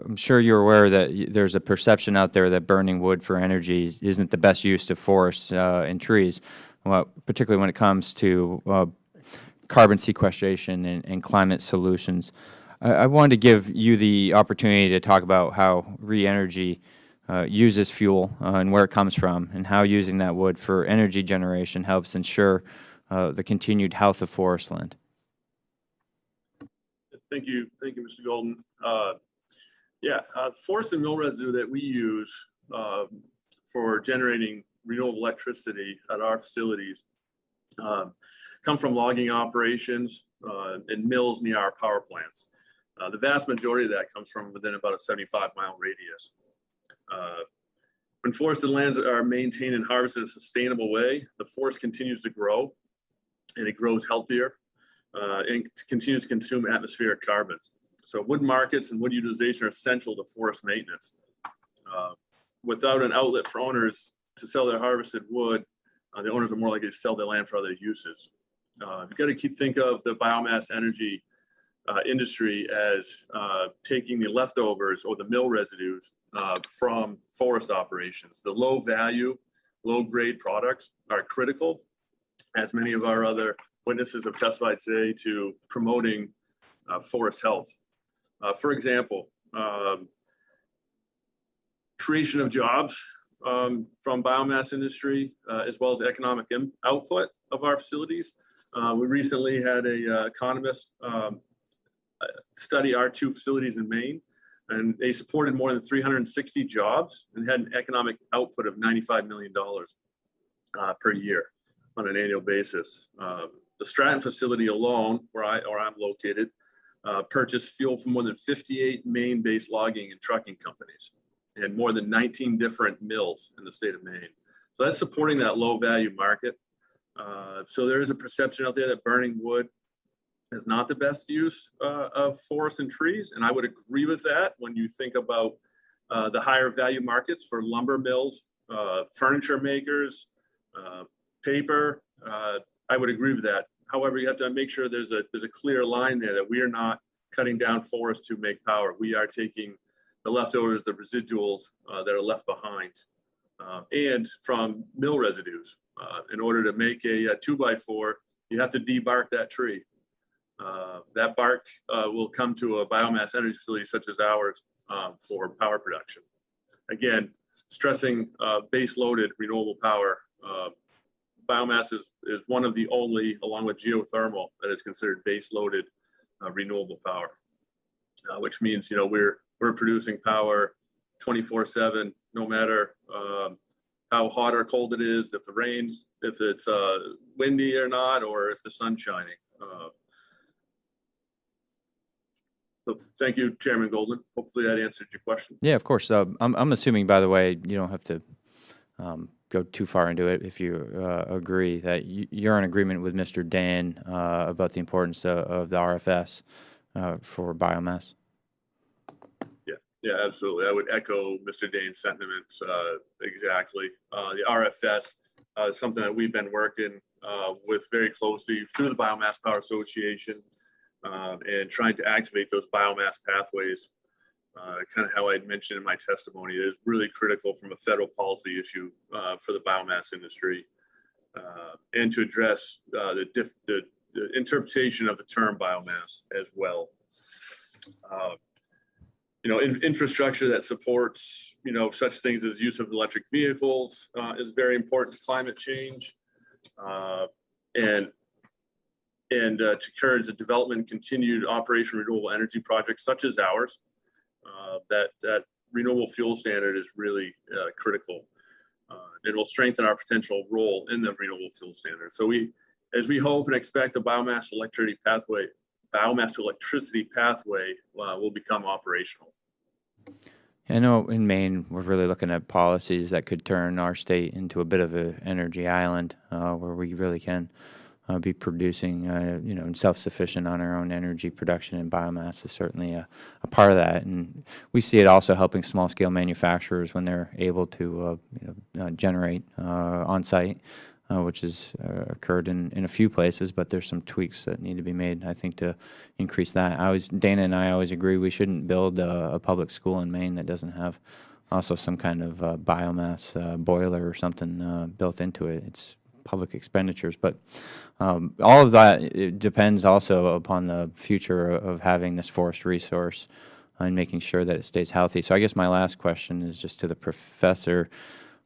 I'm sure you're aware that there's a perception out there that burning wood for energy isn't the best use of forests and trees, particularly when it comes to carbon sequestration and climate solutions. I wanted to give you the opportunity to talk about how re-energy uses fuel and where it comes from, and how using that wood for energy generation helps ensure the continued health of forest land. Thank you, Mr. Golden. Forest and mill residue that we use for generating renewable electricity at our facilities come from logging operations and mills near our power plants. The vast majority of that comes from within about a 75-mile radius. When forested lands are maintained and harvested in a sustainable way, the forest continues to grow, and it grows healthier and continues to consume atmospheric carbons. So wood markets and wood utilization are essential to forest maintenance. Without an outlet for owners to sell their harvested wood, the owners are more likely to sell their land for other uses. You've got to think of the biomass energy industry as taking the leftovers or the mill residues from forest operations. The low value, low grade products are critical, as many of our other witnesses have testified today, to promoting forest health. For example, creation of jobs from biomass industry, as well as economic output of our facilities. We recently had an economist study our two facilities in Maine, and they supported more than 360 jobs and had an economic output of $95 million per year on an annual basis. The Stratton facility alone, where I'm located, purchased fuel from more than 58 Maine-based logging and trucking companies and more than 19 different mills in the state of Maine. So that's supporting that low-value market. So there is a perception out there that burning wood is not the best use of forests and trees, and I would agree with that when you think about the higher value markets for lumber mills, furniture makers, paper. I would agree with that. However, you have to make sure there's a clear line there that we are not cutting down forests to make power. We are taking the leftovers, the residuals that are left behind, and from mill residues. In order to make a 2x4, you have to debark that tree. That bark will come to a biomass energy facility such as ours for power production. Again, stressing base-loaded renewable power. Biomass is one of the only, along with geothermal, that is considered base-loaded renewable power, which means we're producing power 24/7, no matter how hot or cold it is, if the rains, if it's windy or not, or if the sun's shining. So thank you, Chairman Golden. Hopefully that answered your question. Yeah, of course. I'm assuming, by the way, you don't have to go too far into it if you agree that you're in agreement with Mr. Dane about the importance of the RFS for biomass. Yeah, absolutely. I would echo Mr. Dane's sentiments exactly. The RFS is something that we've been working with very closely through the Biomass Power Association and trying to activate those biomass pathways. Kind of how I mentioned in my testimony, it is really critical from a federal policy issue for the biomass industry and to address the interpretation of the term biomass as well. Infrastructure that supports, such things as use of electric vehicles is very important to climate change. And and to encourage the development and continued operation of renewable energy projects such as ours. That renewable fuel standard is really critical. It will strengthen our potential role in the renewable fuel standard. So as we hope and expect, the biomass to electricity pathway will become operational. I know in Maine, we're really looking at policies that could turn our state into a bit of an energy island, where we really can be producing, and self-sufficient on our own energy production, and biomass is certainly a part of that. And we see it also helping small-scale manufacturers when they're able to, generate on-site, which has occurred in a few places, but there's some tweaks that need to be made, I think, to increase that. Dana and I always agree we shouldn't build a public school in Maine that doesn't have also some kind of biomass boiler or something built into it. It's public expenditures, but all of that, it depends also upon the future of having this forest resource and making sure that it stays healthy. So I guess my last question is just to the professor.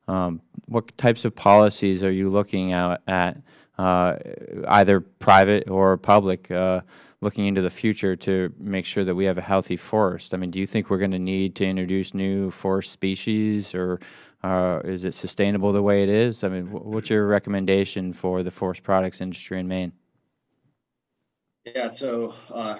What types of policies are you looking at either private or public, looking into the future to make sure that we have a healthy forest? I mean, do you think we're going to need to introduce new forest species, or is it sustainable the way it is? I mean, what's your recommendation for the forest products industry in Maine? Yeah, so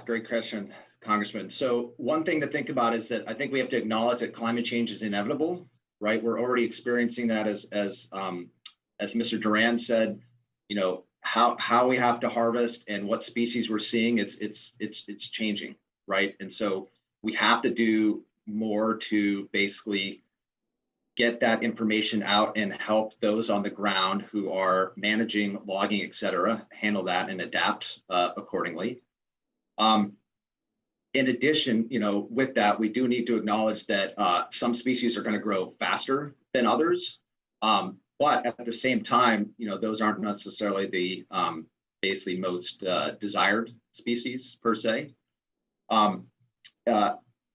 great question, Congressman. So one thing to think about is that I think we have to acknowledge that climate change is inevitable, right? We're already experiencing that as Mr. Duran said, how we have to harvest and what species we're seeing, it's changing, right? And so we have to do more to basically get that information out and help those on the ground who are managing logging, et cetera, handle that and adapt accordingly. In addition, with that, we do need to acknowledge that some species are going to grow faster than others. But at the same time, those aren't necessarily the basically most desired species per se.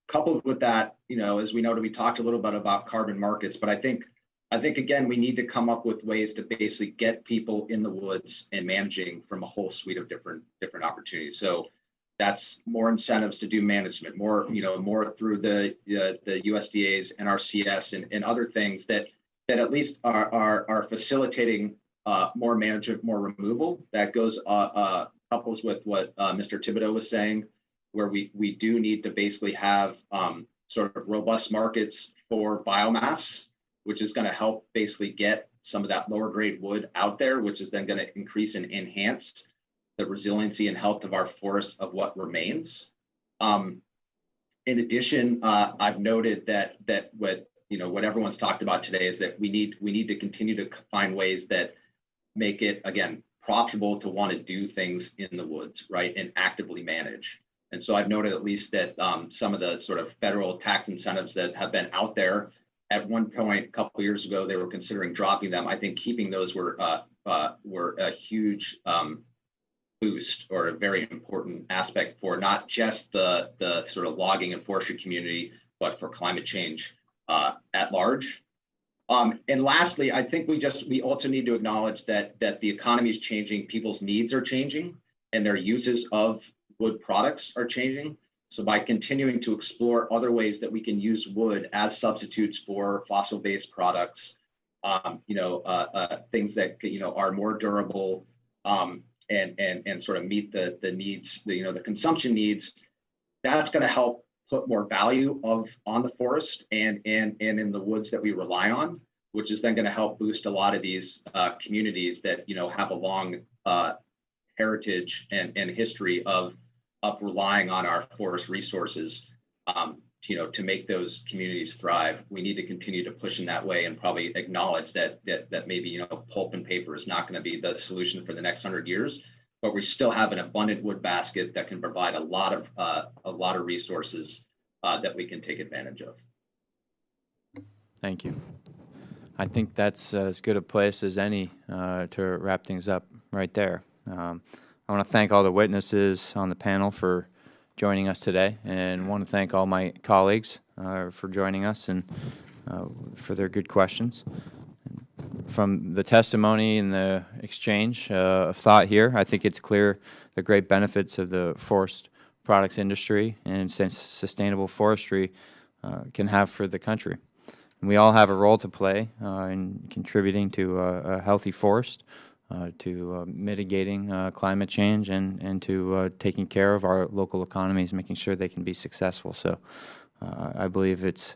Coupled with that, as we know, we talked a little bit about carbon markets, but I think again, we need to come up with ways to basically get people in the woods and managing from a whole suite of different opportunities. So that's more incentives to do management, more through the USDA's NRCS and other things that at least are facilitating more management, more removal. That goes couples with what Mr. Thibodeau was saying, where we do need to basically have sort of robust markets for biomass, which is going to help basically get some of that lower grade wood out there, which is then going to increase and enhance the resiliency and health of our forests of what remains. In addition, I've noted that what everyone's talked about today is that we need to continue to find ways that make it, again, profitable to want to do things in the woods, right, and actively manage. And so I've noted at least that some of the sort of federal tax incentives that have been out there, at one point a couple of years ago, they were considering dropping them. I think keeping those were a huge boost, or a very important aspect for not just the sort of logging and forestry community, but for climate change at large. And lastly, I think we also need to acknowledge that the economy is changing, people's needs are changing, and their uses of wood products are changing. So by continuing to explore other ways that we can use wood as substitutes for fossil-based products, things that are more durable and sort of meet the needs, the consumption needs, that's going to help put more value on the forest and in the woods that we rely on, which is then going to help boost a lot of these communities that have a long heritage and history of relying on our forest resources to make those communities thrive. We need to continue to push in that way and probably acknowledge that maybe pulp and paper is not going to be the solution for the next 100 years, but we still have an abundant wood basket that can provide a lot of resources that we can take advantage of. Thank you. I think that's as good a place as any to wrap things up right there. I want to thank all the witnesses on the panel for joining us today, and want to thank all my colleagues for joining us and for their good questions. from the testimony and the exchange of thought here, I think it's clear the great benefits of the forest products industry and sustainable forestry can have for the country. And we all have a role to play in contributing to a healthy forest, to mitigating climate change, and to taking care of our local economies, making sure they can be successful. So I believe it's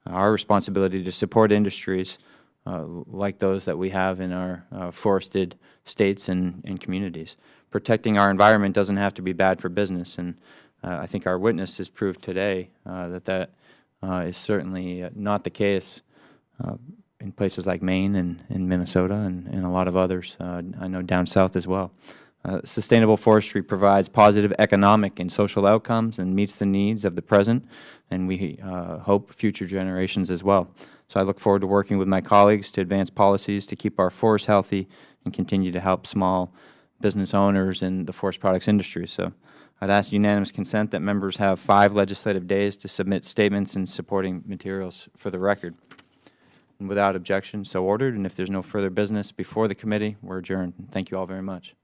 our responsibility to support industries like those that we have in our forested states and communities. Protecting our environment doesn't have to be bad for business, and I think our witness has proved today that is certainly not the case in places like Maine and Minnesota and a lot of others, I know down south as well. Sustainable forestry provides positive economic and social outcomes and meets the needs of the present, and we hope future generations as well. So I look forward to working with my colleagues to advance policies to keep our forests healthy and continue to help small business owners in the forest products industry. So I'd ask unanimous consent that members have 5 legislative days to submit statements and supporting materials for the record. And without objection, so ordered. And if there's no further business before the committee, we're adjourned. Thank you all very much.